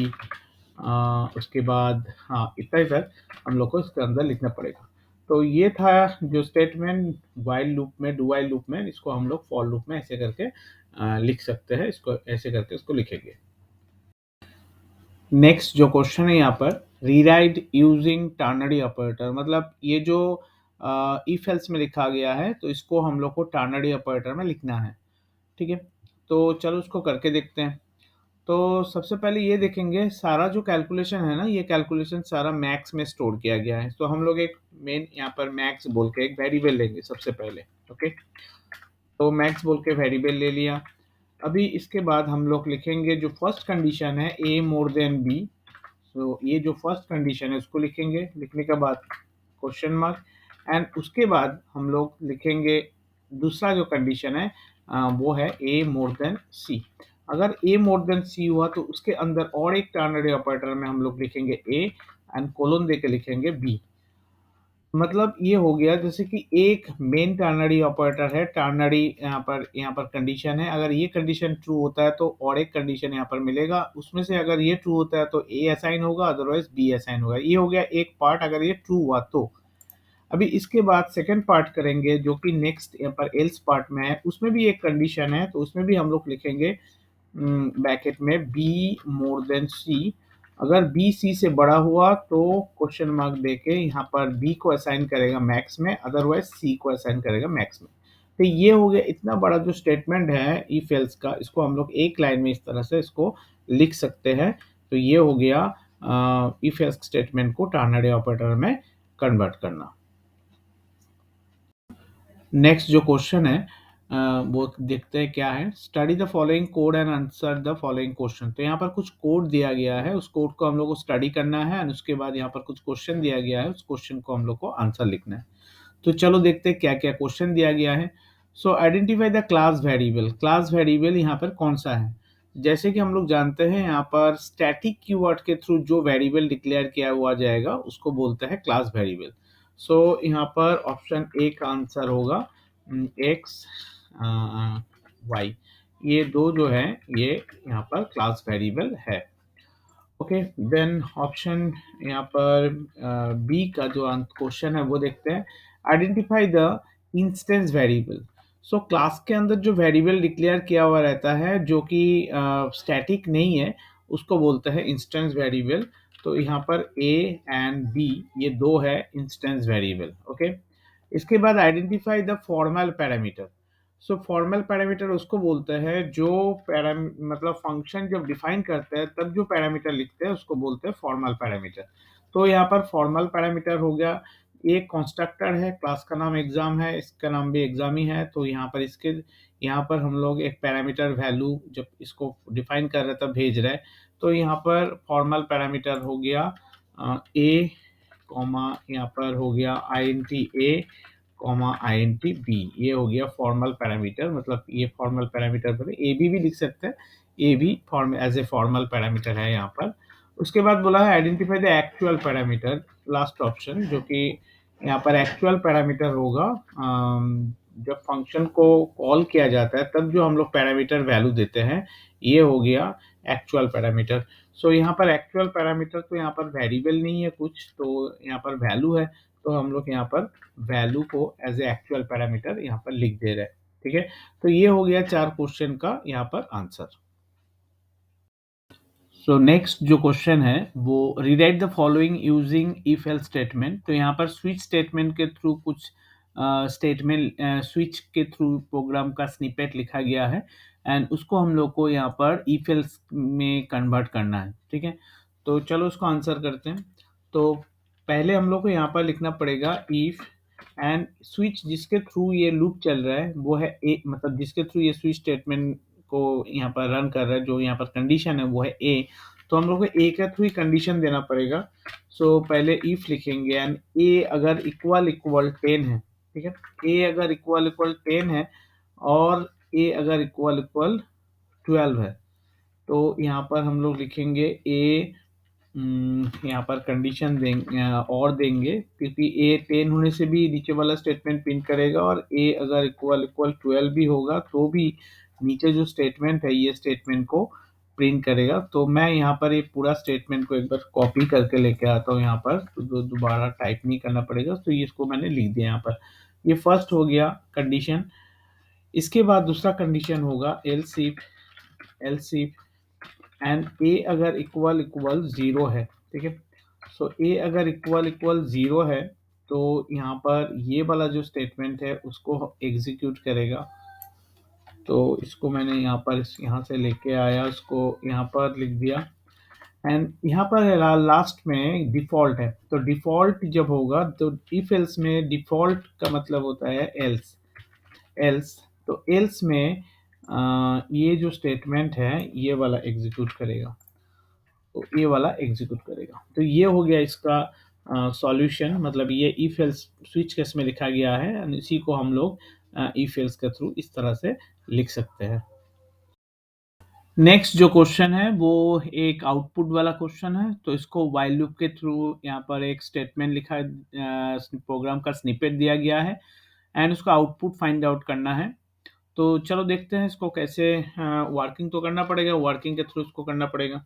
उसके बाद हाँ इतना ही तक हम लोग को इसके अंदर लिखना पड़ेगा। तो ये था जो स्टेटमेंट वाइल लूप में, डू वाइल लूप में, इसको हम लोग फॉर लूप में ऐसे करके लिख सकते हैं। इसको ऐसे करके इसको लिखेंगे। नेक्स्ट जो क्वेश्चन है यहाँ पर, रीराइट यूजिंग टर्नरी ऑपरेटर, मतलब ये जो इफ एल्स में लिखा गया है तो इसको हम लोग को टर्नरी ऑपरेटर में लिखना है। ठीक है, तो चलो उसको करके देखते हैं। तो सबसे पहले ये देखेंगे, सारा जो कैलकुलेशन है ना, ये कैलकुलेशन सारा मैक्स में स्टोर किया गया है। तो हम लोग एक मेन यहाँ पर मैक्स बोल के एक वेरिएबल लेंगे सबसे पहले। ओके, तो मैक्स बोल के वेरिएबल ले लिया। अभी इसके बाद हम लोग लिखेंगे जो फर्स्ट कंडीशन है ए मोर देन बी। तो ये जो फर्स्ट कंडीशन है उसको लिखेंगे, लिखने के बाद क्वेश्चन मार्क, एंड उसके बाद हम लोग लिखेंगे दूसरा जो कंडीशन है वो है ए मोर देन सी। अगर ए मोर देन सी हुआ तो उसके अंदर और एक टर्नरी ऑपरेटर में हम लोग लिखेंगे ए एंड कोलन दे के लिखेंगे बी। मतलब ये हो गया जैसे कि एक मेन टर्नरी ऑपरेटर है, टर्नरी यहाँ पर कंडीशन है, अगर ये कंडीशन ट्रू होता है तो और एक कंडीशन यहाँ पर मिलेगा, उसमें से अगर ये ट्रू होता है तो ए असाइन होगा, अदरवाइज बी असाइन होगा। ये हो गया एक पार्ट अगर ये ट्रू हुआ तो। अभी इसके बाद सेकंड पार्ट करेंगे जो कि नेक्स्ट यहाँ पर एल्स पार्ट में है, उसमें भी एक कंडीशन है, तो उसमें भी हम लोग लिखेंगे ब्रैकेट में बी मोर देन सी। अगर बी सी से बड़ा हुआ तो क्वेश्चन मार्क देके यहाँ पर बी को असाइन करेगा मैक्स में, अदरवाइज सी को असाइन करेगा मैक्स में। तो ये हो गया इतना बड़ा जो स्टेटमेंट है इफ एल्स का, इसको हम लोग एक लाइन में इस तरह से इसको लिख सकते हैं। तो ये हो गया इफ एल्स स्टेटमेंट को टर्नरी ऑपरेटर में कन्वर्ट करना। नेक्स्ट जो क्वेश्चन है वो देखते हैं क्या है। Study the following code and answer the following question. तो यहाँ पर कुछ कोड दिया गया है, उस कोड को हम लोग को स्टडी करना है एंड उसके बाद यहाँ पर कुछ क्वेश्चन दिया गया है, उस क्वेश्चन को हम लोग को आंसर लिखना है। तो चलो देखते हैं क्या क्या क्वेश्चन दिया गया है। सो identify the class variable. Class variable यहाँ पर कौन सा है? जैसे कि हम लोग जानते हैं यहाँ पर स्टैटिक कीवर्ड के थ्रू जो वेरिएबल डिक्लेयर किया हुआ जाएगा उसको बोलते हैं क्लास वेरिएबल। सो यहाँ पर ऑप्शन ए का आंसर होगा एक्स वाई, ये दो जो है ये यहाँ पर क्लास वेरिएबल है। ओके, देन ऑप्शन यहाँ पर बी का जो क्वेश्चन है वो देखते हैं। Identify the instance variable. So class के अंदर जो वेरिएबल डिक्लेयर किया हुआ रहता है जो कि स्टैटिक नहीं है उसको बोलते हैं इंस्टेंस वेरिएबल। तो यहाँ पर ए एंड बी ये दो है इंस्टेंस वेरिएबल। ओके, इसके बाद identify the formal parameter. So formal parameter उसको बोलते हैं जो मतलब फंक्शन जब डिफाइन करते हैं तब जो पैरामीटर लिखते हैं उसको बोलते हैं फॉर्मल पैरामीटर। तो यहाँ पर फॉर्मल पैरामीटर हो गया, एक कंस्ट्रक्टर है, क्लास का नाम एग्जाम है, इसका नाम भी एग्जाम ही है। तो यहाँ पर हम लोग एक पैरामीटर वैल्यू जब इसको डिफाइन कर रहे तब भेज रहे हैं। तो यहाँ पर फॉर्मल पैरामीटर हो गया ए कॉमा, यहाँ पर हो गया आईएनटी ए कॉमा आईएनटी बी, ये हो गया फॉर्मल पैरामीटर। मतलब ये फॉर्मल पैरामीटर पर ए बी भी लिख सकते हैं, ए भी form as a formal parameter है यहाँ पर। उसके बाद बोला है identify the actual parameter, last option, जो कि यहाँ पर एक्चुअल पैरामीटर होगा जब फंक्शन को कॉल किया जाता है तब जो हम लोग पैरामीटर वैल्यू देते हैं, ये हो गया एक्चुअल पैरामीटर। सो यहाँ पर एक्चुअल पैरामीटर तो यहाँ पर वेरिएबल नहीं है कुछ, तो यहाँ पर वैल्यू है, तो हम लोग यहाँ पर वैल्यू को एज ए एक्चुअल पैरामीटर यहाँ पर लिख दे रहे हैं। ठीक है, तो ये हो गया 4 क्वेश्चन का यहाँ पर आंसर। सो नेक्स्ट जो क्वेश्चन है वो rewrite the following using if else statement. तो यहाँ पर स्विच स्टेटमेंट के थ्रू कुछ स्टेटमेंट स्विच के थ्रू प्रोग्राम का स्निपेट लिखा गया है एंड उसको हम लोग को यहाँ पर इफ एल्स में कन्वर्ट करना है। ठीक है, तो चलो उसको आंसर करते हैं। तो पहले हम लोग को यहाँ पर लिखना पड़ेगा इफ एंड स्विच जिसके थ्रू ये लूप चल रहा है वो है ए, मतलब जिसके थ्रू ये स्विच स्टेटमेंट को यहाँ पर रन कर रहा है, जो यहाँ पर कंडीशन है वो है ए। तो हम लोग को ए के थ्रू ही कंडीशन देना पड़ेगा। सो पहले इफ लिखेंगे एंड ए अगर इक्वल इक्वल 10 है। ठीक है, ए अगर इक्वल इक्वल 10 है और ए अगर इक्वल इक्वल 12 है, तो यहाँ पर हम लोग लिखेंगे ए, यहाँ पर कंडीशन देंगे और देंगे, क्योंकि ए 10 होने से भी नीचे वाला स्टेटमेंट प्रिंट करेगा और ए अगर इक्वल इक्वल 12 भी होगा तो भी नीचे जो स्टेटमेंट है ये स्टेटमेंट को प्रिंट करेगा। तो मैं यहाँ पर ये पूरा स्टेटमेंट को एक बार कॉपी करके लेके आता हूँ यहाँ पर, तो दोबारा टाइप नहीं करना पड़ेगा। तो इसको मैंने लिख दिया यहाँ पर। ये फर्स्ट हो गया कंडीशन। इसके बाद दूसरा कंडीशन होगा एल्स इफ एंड ए अगर इक्वल इक्वल 0 है, ठीक है। सो ए अगर इक्वल इक्वल 0 है तो यहाँ पर ये वाला जो स्टेटमेंट है उसको एग्जीक्यूट करेगा। तो इसको मैंने यहाँ पर यहाँ से लेके आया, उसको यहाँ पर लिख दिया एंड यहाँ पर लास्ट में डिफ़ॉल्ट है। तो डिफ़ॉल्ट जब होगा तो इफ एल्स में डिफ़ॉल्ट का मतलब होता है एल्स। एल्स तो एल्स में ये जो स्टेटमेंट है ये वाला एग्जीक्यूट करेगा। तो ये वाला एग्जीक्यूट करेगा। तो ये हो गया इसका सॉल्यूशन, मतलब ये इफ एल्स स्विच केस में लिखा गया है और इसी को हम लोग इफ एल्स के थ्रू इस तरह से लिख सकते हैं। नेक्स्ट जो क्वेश्चन है वो एक आउटपुट वाला क्वेश्चन है। तो इसको व्हाइल लूप के थ्रू यहाँ पर एक स्टेटमेंट लिखा प्रोग्राम का स्निपेट दिया गया है एंड उसका आउटपुट फाइंड आउट करना है। तो चलो देखते हैं इसको कैसे वर्किंग तो करना पड़ेगा, वर्किंग के थ्रू इसको करना पड़ेगा।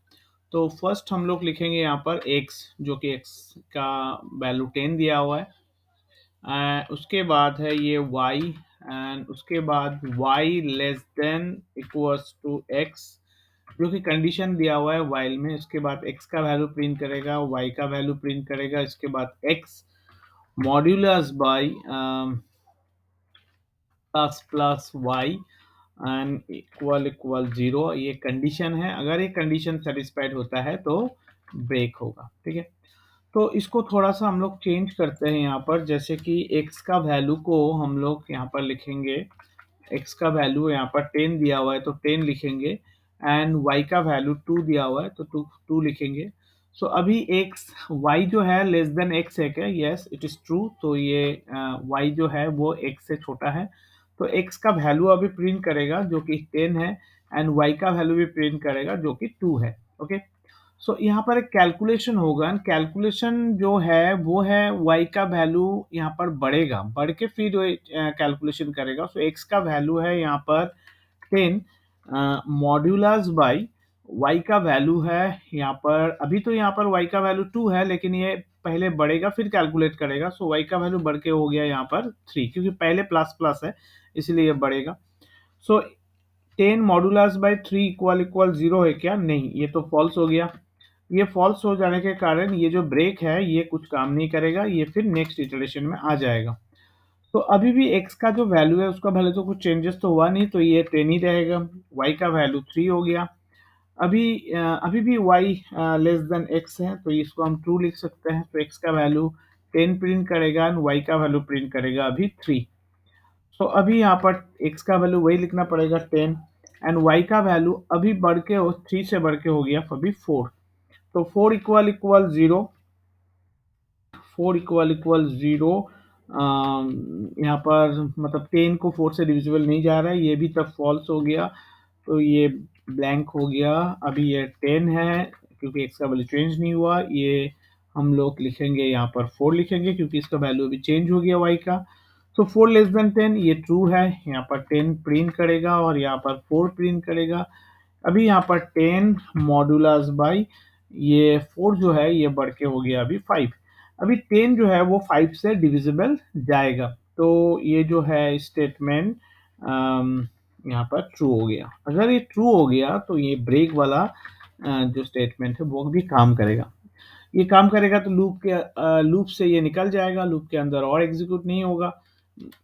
तो फर्स्ट हम लोग लिखेंगे यहाँ पर x, जो कि x का वैल्यू 10 दिया हुआ है। उसके बाद है ये y एंड उसके बाद y less than equals to x, जो कि कंडीशन दिया हुआ है while में। इसके बाद x का वैल्यू प्रिंट करेगा, y का वैल्यू प्रिंट करेगा। इसके बाद x modulus by plus y and equal equal 0, ये कंडीशन है। अगर ये कंडीशन सेटिस्फाइड होता है तो ब्रेक होगा, ठीक है। तो इसको थोड़ा सा हम लोग चेंज करते हैं यहाँ पर, जैसे कि x का वैल्यू को हम लोग यहाँ पर लिखेंगे। x का वैल्यू यहाँ पर 10 दिया हुआ है तो 10 लिखेंगे एंड y का वैल्यू 2 दिया हुआ है तो 2 लिखेंगे। सो अभी x y जो है लेस देन x है क्या? Yes it is true. तो ये y जो है वो x से छोटा है, तो x का वैल्यू अभी प्रिंट करेगा जो कि 10 है एंड y का वैल्यू भी प्रिंट करेगा जो कि 2 है। ओके, सो यहाँ पर एक कैलकुलेशन होगा। कैलकुलेशन जो है वो है y का वैल्यू यहाँ पर बढ़ेगा, बढ़ के फिर कैलकुलेशन करेगा। सो x का वैल्यू है यहाँ पर 10 मॉड्यूलस बाई y का वैल्यू है यहाँ पर, अभी तो यहाँ पर y का वैल्यू 2 है लेकिन ये पहले बढ़ेगा फिर कैलकुलेट करेगा। सो y का वैल्यू बढ़ के हो गया यहाँ पर 3, क्योंकि पहले प्लस प्लस है इसलिए ये बढ़ेगा। सो 10 मॉड्यूलस बाई 3 इक्वल इक्वल 0 है क्या? नहीं, ये तो फॉल्स हो गया। ये फॉल्स हो जाने के कारण ये जो ब्रेक है ये कुछ काम नहीं करेगा, ये फिर नेक्स्ट इटरेशन में आ जाएगा। तो अभी भी x का जो वैल्यू है उसका भले तो कुछ चेंजेस तो हुआ नहीं, तो ये 10 ही रहेगा। y का वैल्यू 3 हो गया। अभी भी y लेस देन x है तो इसको हम ट्रू लिख सकते हैं। तो x का वैल्यू 10 प्रिंट करेगा एंड y का वैल्यू प्रिंट करेगा अभी 3। तो अभी यहाँ पर x का वैल्यू वही लिखना पड़ेगा 10 एंड y का वैल्यू अभी बढ़ के 3 से बढ़ के हो गया अभी 4। तो 4 इक्वल इक्वल 0, 4 इक्वल इक्वल 0 यहाँ पर मतलब 10 को 4 से डिविजिबल नहीं जा रहा है, ये भी तब फॉल्स हो गया। तो ये ब्लैंक हो गया। अभी ये 10 है क्योंकि x का वैल्यू चेंज नहीं हुआ। ये हम लोग लिखेंगे यहाँ पर 4 लिखेंगे क्योंकि इसका वैल्यू अभी चेंज हो गया y का। तो 4 लेस देन 10 ये ट्रू है, यहाँ पर 10 प्रिंट करेगा और यहाँ पर 4 प्रिंट करेगा। अभी यहाँ पर 10 मॉड्यूलस बाई ये 4 जो है ये बढ़ के हो गया अभी 5। अभी 10 जो है वो 5 से डिविजिबल जाएगा। तो ये जो है स्टेटमेंट यहाँ पर ट्रू हो गया। अगर ये ट्रू हो गया तो ये ब्रेक वाला जो स्टेटमेंट है वो भी काम करेगा। ये काम करेगा तो लूप से ये निकल जाएगा, लूप के अंदर और एग्जीक्यूट नहीं होगा,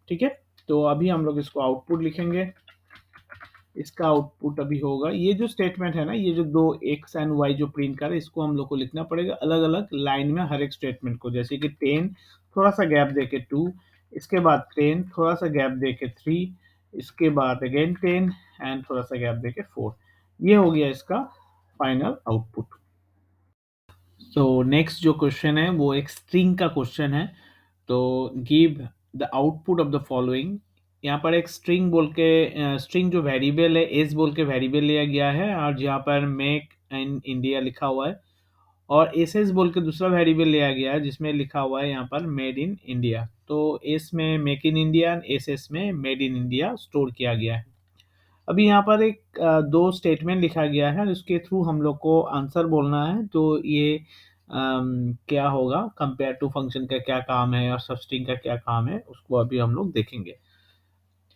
ठीक है। तो अभी हम लोग इसको आउटपुट लिखेंगे। इसका आउटपुट अभी होगा ये जो स्टेटमेंट है ना, ये जो दो x एंड y जो प्रिंट कर रहे हैं इसको हम लोग को लिखना पड़ेगा अलग अलग लाइन में हर एक स्टेटमेंट को। जैसे कि 10 थोड़ा सा गैप दे के 2, इसके बाद 10 थोड़ा सा गैप दे के 3, इसके बाद अगेन 10 एंड थोड़ा सा गैप दे के 4। ये हो गया इसका फाइनल आउटपुट। तो नेक्स्ट जो क्वेश्चन है वो एक स्ट्रिंग का क्वेश्चन है। तो give the output of the following. यहाँ पर एक स्ट्रिंग बोल के स्ट्रिंग जो वेरिएबल है एस बोल के वेरिएबल लिया गया है और जहाँ पर मेक इन इंडिया लिखा हुआ है, और एस एस बोल के दूसरा वेरिएबल लिया गया है जिसमें लिखा हुआ है यहाँ पर मेड इन इंडिया। तो एस में make in India, S S में मेड इन इंडिया स्टोर किया गया है। अभी यहाँ पर एक दो स्टेटमेंट लिखा गया है, उसके थ्रू हम लोग को आंसर बोलना है। तो ये क्या होगा, कंपेयर टू फंक्शन का क्या काम है और सबस्ट्रिंग का क्या काम है, उसको अभी हम लोग देखेंगे।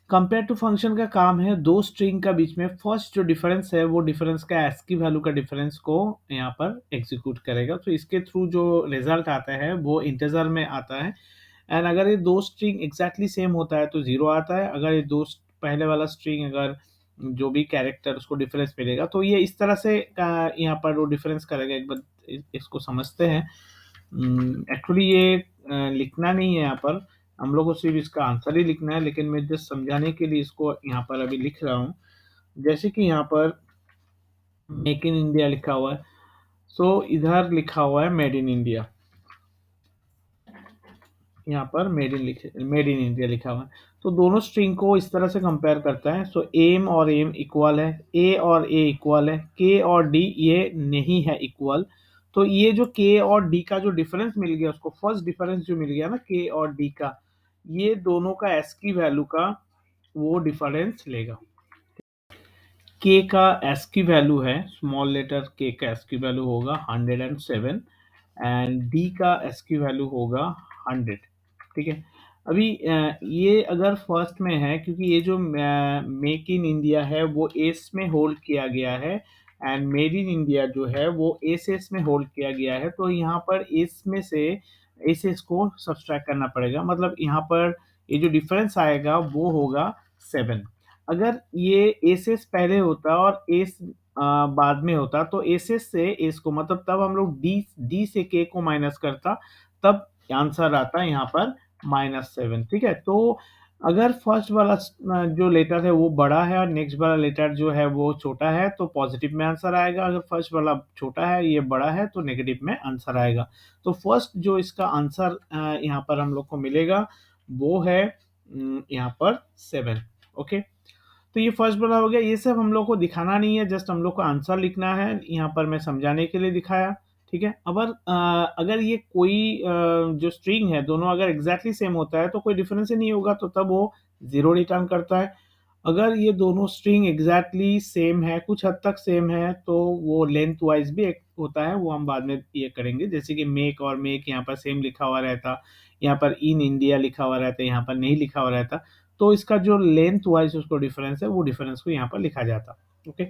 कंपेयर टू फंक्शन का काम है दो स्ट्रिंग का बीच में फर्स्ट जो डिफरेंस है वो डिफरेंस का ASCII वैल्यू का डिफरेंस को यहाँ पर एग्जीक्यूट करेगा। तो इसके थ्रू जो रिजल्ट आता है वो इंटीजर में आता है। एंड अगर ये दो स्ट्रिंग एग्जैक्टली सेम होता है तो 0 आता है। अगर ये दो पहले वाला स्ट्रिंग अगर जो भी कैरेक्टर उसको डिफरेंस मिलेगा तो ये इस तरह से यहाँ पर वो डिफरेंस करेगा। एक बार इसको समझते हैं। एक्चुअली ये लिखना नहीं है यहाँ पर, हम लोग को सिर्फ इसका आंसर ही लिखना है, लेकिन मैं जस्ट समझाने के लिए इसको यहाँ पर अभी लिख रहा हूँ। जैसे कि यहाँ पर मेक इन इंडिया लिखा हुआ है, सो इधर लिखा हुआ है मेड इन इंडिया। यहाँ पर मेड इन इंडिया लिखा हुआ है। तो दोनों स्ट्रिंग को इस तरह से कंपेयर करता है। सो एम और एम इक्वल है, ए और ए इक्वल है, के और डी ये नहीं है इक्वल। तो ये जो के और डी का जो डिफरेंस मिल गया उसको, फर्स्ट डिफरेंस जो मिल गया ना के और डी का, ये दोनों का ASCII वैल्यू का वो डिफरेंस लेगा। के का ASCII वैल्यू है, स्मॉल लेटर के का ASCII वैल्यू होगा 107 एंड डी का ASCII वैल्यू होगा 100। ठीक है। अभी ये अगर फर्स्ट में है क्योंकि ये जो मेक इन इंडिया है वो एस में होल्ड किया गया है एंड मेड इन इंडिया जो है वो एस में होल्ड किया गया है। तो यहाँ पर एस में से एस को सब्सट्रैक्ट करना पड़ेगा। मतलब यहाँ पर ये जो डिफरेंस आएगा वो होगा 7। अगर ये एस पहले होता और एस बाद में होता तो एस से एस को, मतलब तब हम लोग डी डी से के को माइनस करता, तब आंसर आता है यहाँ पर -7। ठीक है। तो अगर फर्स्ट वाला जो लेटर है वो बड़ा है और नेक्स्ट वाला लेटर जो है वो छोटा है तो पॉजिटिव में आंसर आएगा। अगर फर्स्ट वाला छोटा है ये बड़ा है तो नेगेटिव में आंसर आएगा। तो फर्स्ट जो इसका आंसर यहाँ पर हम लोग को मिलेगा वो है यहाँ पर 7। ओके। तो ये फर्स्ट वाला हो गया। ये सब हम लोग को दिखाना नहीं है, जस्ट हम लोग को आंसर लिखना है। यहाँ पर मैं समझाने के लिए दिखाया। ठीक है। अगर ये कोई जो स्ट्रिंग है दोनों अगर एग्जैक्टली सेम होता है तो कोई डिफरेंस ही नहीं होगा, तो तब वो 0 रिटर्न करता है। अगर ये दोनों स्ट्रिंग एग्जैक्टली सेम है, कुछ हद तक सेम है, तो वो लेंथ वाइज भी एक होता है, वो हम बाद में ये करेंगे। जैसे कि मेक और मेक यहाँ पर सेम लिखा हुआ रहता, यहाँ पर इन इंडिया लिखा हुआ रहता, यहाँ पर नहीं लिखा हुआ रहता, तो इसका जो लेंथ वाइज उसको डिफरेंस है वो डिफरेंस को यहाँ पर लिखा जाता। ओके।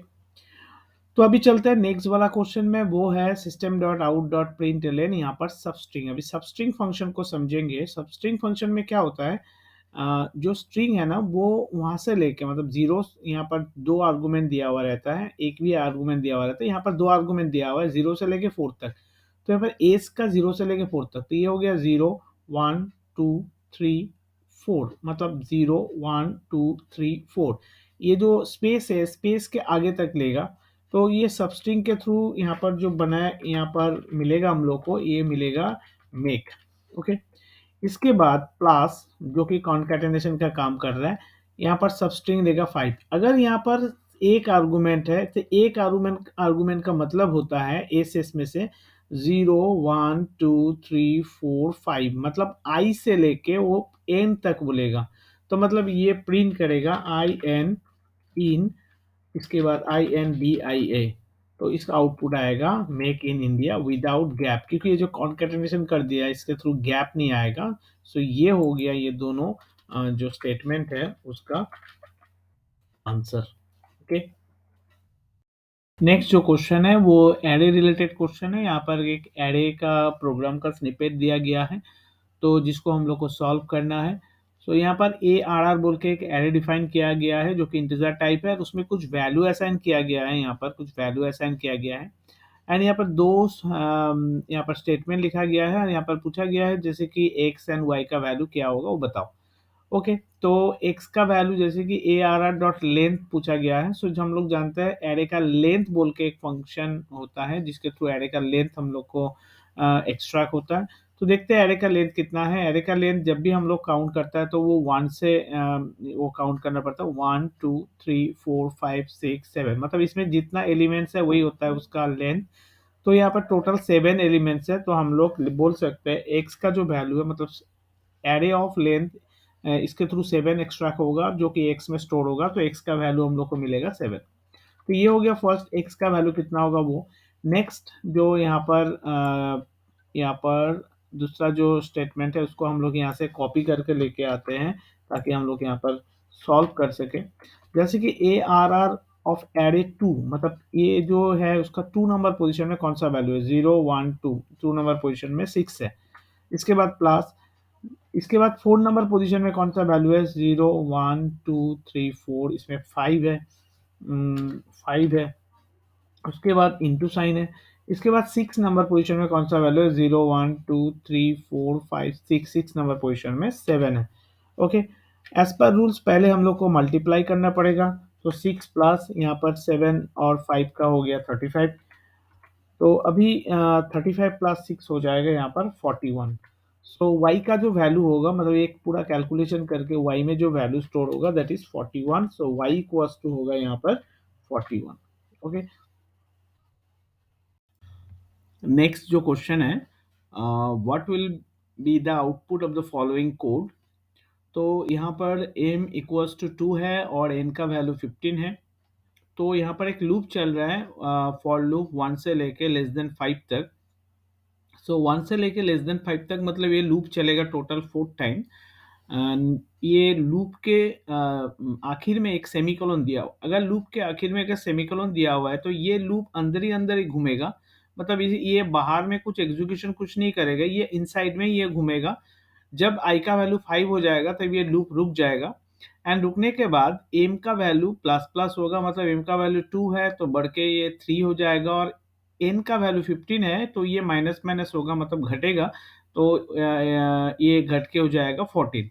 तो अभी चलते हैं नेक्स्ट वाला क्वेश्चन में, वो है system dot out dot print L N यहाँ पर सबस्ट्रिंग। अभी सबस्ट्रिंग फंक्शन को समझेंगे। सबस्ट्रिंग फंक्शन में क्या होता है, जो स्ट्रिंग है ना वो वहां से लेके, मतलब जीरो, यहाँ पर दो आर्गुमेंट दिया हुआ रहता है, एक भी आर्गुमेंट दिया हुआ रहता है। यहाँ पर दो आर्गुमेंट दिया हुआ है 0 से लेके 4 तक। तो यहाँ पर एस का 0 से लेके 4 तक, तो ये हो गया 0 1 2 3 4, मतलब 0 1 2 3 4। ये जो स्पेस है स्पेस के आगे तक लेगा। तो ये सबस्ट्रिंग के थ्रू यहाँ पर जो बना है यहाँ पर मिलेगा हम लोग को, ये मिलेगा मेक। ओके। इसके बाद प्लस जो कि कॉन्कैटेनेशन का काम कर रहा है, यहाँ पर सबस्ट्रिंग देगा 5। अगर यहाँ पर एक आर्गुमेंट है तो एक आर्गुमेंट का मतलब होता है एस में से 0 1 2 3 4 5, मतलब आई से लेके वो एन तक बोलेगा। तो मतलब ये प्रिंट करेगा आई एन इन, इसके बाद INDIA। तो इसका आउटपुट आएगा make in India without gap, क्योंकि ये जो कॉन्कैटेनेशन कर दिया है इसके थ्रू गैप नहीं आएगा। सो ये हो गया ये दोनों जो स्टेटमेंट है उसका आंसर। ओके। नेक्स्ट जो क्वेश्चन है वो एरे रिलेटेड क्वेश्चन है। यहाँ पर एक एरे का प्रोग्राम का स्निपेट दिया गया है, तो जिसको हम लोग को सॉल्व करना है। सो यहाँ पर ARR बोल के एक एरे डिफाइन किया गया है जो कि इंटीजर टाइप है, उसमें कुछ वैल्यू असाइन किया गया है। यहाँ पर कुछ वैल्यू असाइन किया गया है एंड यहाँ पर यहाँ पर स्टेटमेंट लिखा गया है। यहाँ पर पूछा गया है जैसे कि x एंड y का वैल्यू क्या होगा वो बताओ। ओके। तो x का वैल्यू जैसे कि ARR डॉट लेंथ पूछा गया है। सो जो हम लोग जानते हैं एरे का लेंथ बोल के एक फंक्शन होता है जिसके थ्रू एरे का लेंथ हम लोग को एक्सट्रैक्ट होता है। तो देखते हैं एरे का लेंथ कितना है। एरे का लेंथ जब भी हम लोग काउंट करता है तो वो 1 से वो काउंट करना पड़ता है, 1 2 3 4 5 6 7, मतलब इसमें जितना एलिमेंट्स है वही होता है उसका लेंथ। तो यहाँ पर टोटल 7 एलिमेंट्स है, तो हम लोग बोल सकते हैं एक्स का जो वैल्यू है, मतलब एरे ऑफ लेंथ, इसके थ्रू 7 एक्सट्रैक्ट होगा जो कि एक्स में स्टोर होगा, तो एक्स का वैल्यू हम लोग को मिलेगा 7। तो ये हो गया फर्स्ट, एक्स का वैल्यू कितना होगा वो। नेक्स्ट जो यहाँ पर दूसरा जो स्टेटमेंट है उसको हम लोग यहाँ से कॉपी करके लेके आते हैं ताकि हम लोग यहाँ पर सॉल्व कर सके। जैसे कि A R R of array two, मतलब ये जो है उसका 2 नंबर पोजीशन में कौन सा वैल्यू है, 0 1 2, 2 नंबर पोजीशन में 6 है। इसके बाद प्लस, इसके बाद 4 नंबर पोजीशन में कौन सा वैल्यू है, 0 1 2 3 4, इसमें 5 है, 5 है। उसके बाद इंटू साइन है। इसके बाद 6 नंबर पोजीशन में कौन सा वैल्यू है, 0 1 2 3 4 5 6, 6 नंबर पोजीशन में 7 है। ओके, एज पर रूल्स पहले हम लोग को मल्टीप्लाई करना पड़ेगा। तो 6 प्लस यहाँ पर 7 और 5 का हो गया 35। तो अभी 35 प्लस 6 हो जाएगा यहाँ पर 41। सो y का जो वैल्यू होगा, मतलब एक पूरा कैलकुलेशन करके y में जो वैल्यू स्टोर होगा that is 41। So y equals to होगा यहाँ पर 41। ओके, नेक्स्ट जो क्वेश्चन है, what will be the output of the following code. तो यहाँ पर m इक्वल्स टू 2 है और n का वैल्यू 15 है। तो यहाँ पर एक लूप चल रहा है, फॉर लूप 1 से लेके लेस देन 5 तक। सो 1 से लेके लेस देन 5 तक, मतलब ये लूप चलेगा टोटल 4 टाइम। ये लूप के आखिर में एक सेमीकोलन दिया हुआ, अगर लूप के आखिर में अगर सेमीकोलन दिया हुआ है तो ये लूप अंदर ही घूमेगा। मतलब ये बाहर में कुछ एग्जीक्यूशन कुछ नहीं करेगा, ये इनसाइड में ये घूमेगा। जब आई का वैल्यू 5 हो जाएगा तब ये लूप रुक जाएगा। एंड रुकने के बाद एम का वैल्यू प्लस प्लस होगा, मतलब एम का वैल्यू 2 है तो बढ़ के ये 3 हो जाएगा, और एन का वैल्यू 15 है तो ये माइनस माइनस होगा, मतलब घटेगा। तो ये घट के हो जाएगा 14।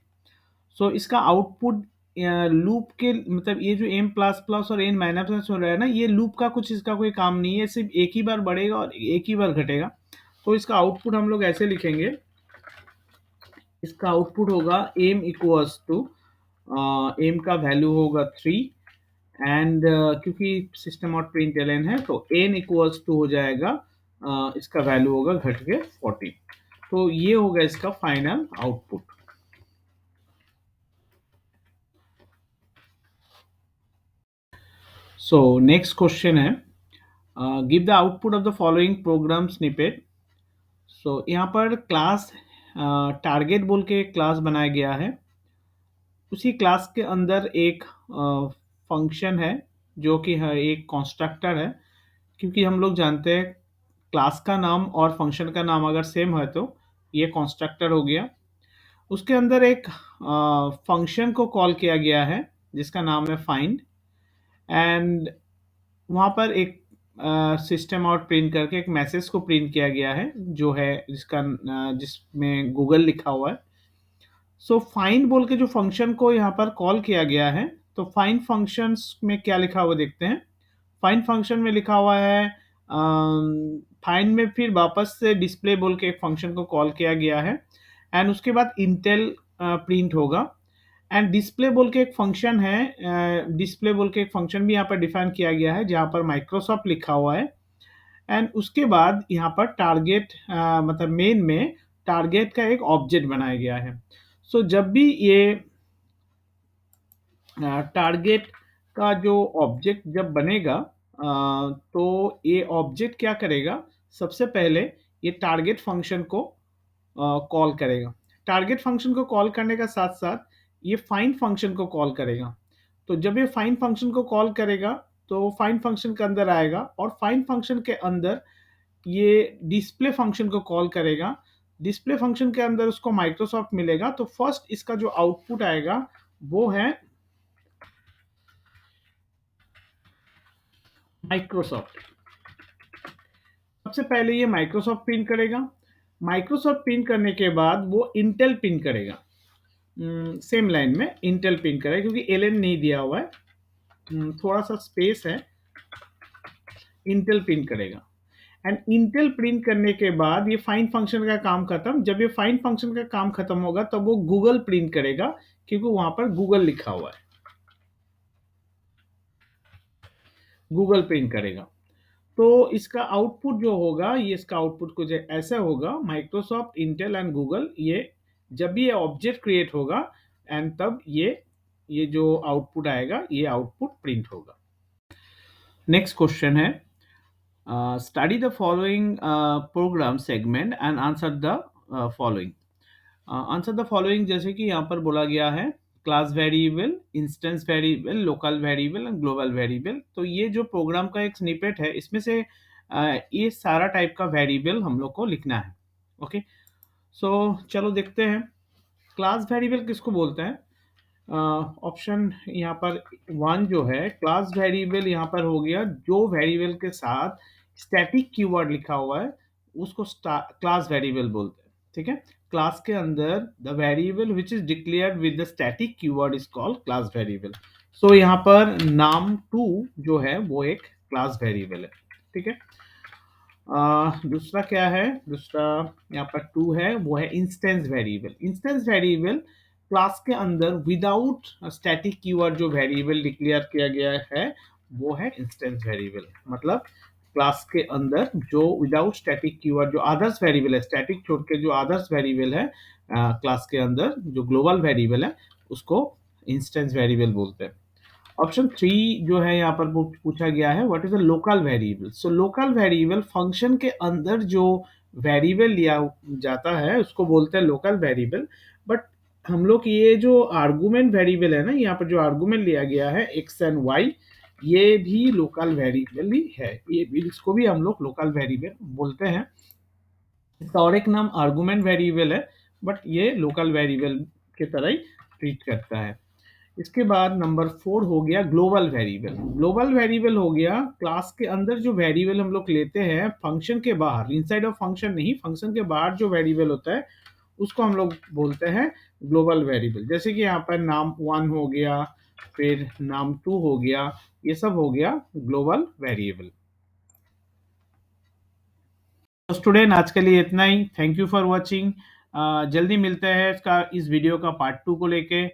सो इसका आउटपुट लूप के, मतलब ये जो एम प्लस प्लस और एन माइनस माइनस हो रहा है ना, ये लूप का कुछ इसका कोई काम नहीं है, सिर्फ एक ही बार बढ़ेगा और एक ही बार घटेगा। तो इसका आउटपुट हम लोग ऐसे लिखेंगे, इसका आउटपुट होगा एम इक्वल्स टू, एम का वैल्यू होगा 3 एंड क्योंकि सिस्टम आउट प्रिंट एलन है तो एन इक्वल्स टू हो जाएगा, इसका वैल्यू होगा घट के 14। तो ये होगा इसका final output. So next question है, give the output of the following program snippet. So यहाँ पर क्लास टारगेट बोल के क्लास बनाया गया है। उसी क्लास के अंदर एक फंक्शन है जो कि है एक कंस्ट्रक्टर है, क्योंकि हम लोग जानते हैं क्लास का नाम और फंक्शन का नाम अगर सेम है तो ये कंस्ट्रक्टर हो गया। उसके अंदर एक फंक्शन को कॉल किया गया है जिसका नाम है फाइंड, एंड वहाँ पर एक सिस्टम आउट प्रिंट करके एक मैसेज को प्रिंट किया गया है जो है जिसमें गूगल लिखा हुआ है। सो फाइंड बोल के जो फंक्शन को यहाँ पर कॉल किया गया है, तो फाइंड फंक्शंस में क्या लिखा हुआ देखते हैं। फाइंड फंक्शन में लिखा हुआ है, फाइंड में फिर वापस से डिस्प्ले बोल के एक फंक्शन को कॉल किया गया है, एंड उसके बाद इंटेल प्रिंट होगा। एंड डिस्प्ले बोल के एक फंक्शन है, डिस्प्ले बोल के एक फंक्शन भी यहाँ पर डिफाइन किया गया है जहाँ पर माइक्रोसॉफ्ट लिखा हुआ है। एंड उसके बाद यहाँ पर टारगेट, मतलब मेन में टारगेट का एक ऑब्जेक्ट बनाया गया है। सो जब भी ये टारगेट का जो ऑब्जेक्ट जब बनेगा, तो ये ऑब्जेक्ट क्या करेगा, सबसे पहले ये टारगेट फंक्शन को कॉल करेगा। टारगेट फंक्शन को कॉल करने का साथ साथ ये फाइंड फंक्शन को कॉल करेगा। तो जब ये फाइंड फंक्शन को कॉल करेगा तो फाइंड फंक्शन के अंदर आएगा, और फाइंड फंक्शन के अंदर ये डिस्प्ले फंक्शन को कॉल करेगा। डिस्प्ले फंक्शन के अंदर उसको माइक्रोसॉफ्ट मिलेगा, तो फर्स्ट इसका जो आउटपुट आएगा वो है माइक्रोसॉफ्ट। सबसे पहले ये माइक्रोसॉफ्ट प्रिंट करेगा। माइक्रोसॉफ्ट प्रिंट करने के बाद वो इंटेल प्रिंट करेगा, सेम लाइन में इंटेल प्रिंट करेगा क्योंकि एलएन नहीं दिया हुआ है, थोड़ा सा स्पेस है, इंटेल प्रिंट करेगा। एंड इंटेल प्रिंट करने के बाद ये फाइंड फंक्शन का काम खत्म। जब ये फाइंड फंक्शन का काम खत्म होगा तब वो गूगल प्रिंट करेगा क्योंकि वहां पर गूगल लिखा हुआ है, गूगल प्रिंट करेगा। तो इसका आउटपुट जो होगा, ये इसका आउटपुट कुछ ऐसा होगा, माइक्रोसॉफ्ट इंटेल एंड गूगल, ये जब भी ये ऑब्जेक्ट क्रिएट होगा एंड तब ये जो आउटपुट आएगा ये आउटपुट प्रिंट होगा। नेक्स्ट क्वेश्चन है, study the following program segment and answer the following. Answer the following, जैसे कि यहाँ पर बोला गया है class variable, instance variable, local variable and global variable. तो ये जो प्रोग्राम का एक स्निपेट है, इसमें से ये सारा टाइप का वेरिएबल हम लोग को लिखना है। ओके, सो चलो देखते हैं क्लास वेरिएबल किसको बोलते हैं। ऑप्शन यहाँ पर वन जो है, क्लास वेरिएबल यहाँ पर हो गया जो वेरिएबल के साथ स्टैटिक कीवर्ड लिखा हुआ है, उसको क्लास वेरिएबल बोलते हैं। ठीक है, क्लास के अंदर the variable which is declared with the static keyword is called class variable. So यहाँ पर नाम टू जो है वो एक क्लास वेरिएबल है। ठीक है, दूसरा क्या है, दूसरा यहाँ पर टू है, वो है instance variable. Instance variable class के अंदर विदाउट स्टैटिक कीवर्ड जो वेरिएबल डिक्लेयर किया गया है वो है इंस्टेंस वेरिएबल। मतलब क्लास के अंदर जो विदाउट स्टैटिक कीवर्ड जो अदर्स वेरिएबल है, स्टैटिक छोड़ के जो अदर्स वेरिएबल है क्लास के अंदर जो ग्लोबल वेरिएबल है उसको इंस्टेंस वेरिएबल बोलते हैं। ऑप्शन थ्री जो है यहाँ पर पूछा गया है, what is a local variable. So local variable function के अंदर जो वेरिएबल लिया जाता है उसको बोलते हैं लोकल वेरिएबल। बट हम लोग ये जो आर्गुमेंट वेरिएबल है ना, यहाँ पर जो आर्गुमेंट लिया गया है एक्स एंड वाई, ये भी लोकल वेरिएबल ही है, ये भी, इसको भी हम लोग लोकल वेरिएबल बोलते हैं। इसका और एक नाम आर्गुमेंट वेरिएबल है, बट ये लोकल वेरिएबल के तरह ही ट्रीट करता है। इसके बाद नंबर फोर हो गया ग्लोबल वेरिएबल। ग्लोबल वेरिएबल हो गया क्लास के अंदर जो वेरिएबल हम लोग लेते हैं फंक्शन के बाहर, इनसाइड ऑफ फंक्शन नहीं, फंक्शन के बाहर जो वेरिएबल होता है उसको हम लोग बोलते हैं ग्लोबल वेरिएबल। जैसे कि यहाँ पर नाम वन हो गया, फिर नाम टू हो गया, ये सब हो गया ग्लोबल वेरिएबल। तो स्टूडेंट आज के लिए इतना ही, थैंक यू फॉर वॉचिंग। जल्दी मिलते हैं इसका इस वीडियो का पार्ट टू को लेके।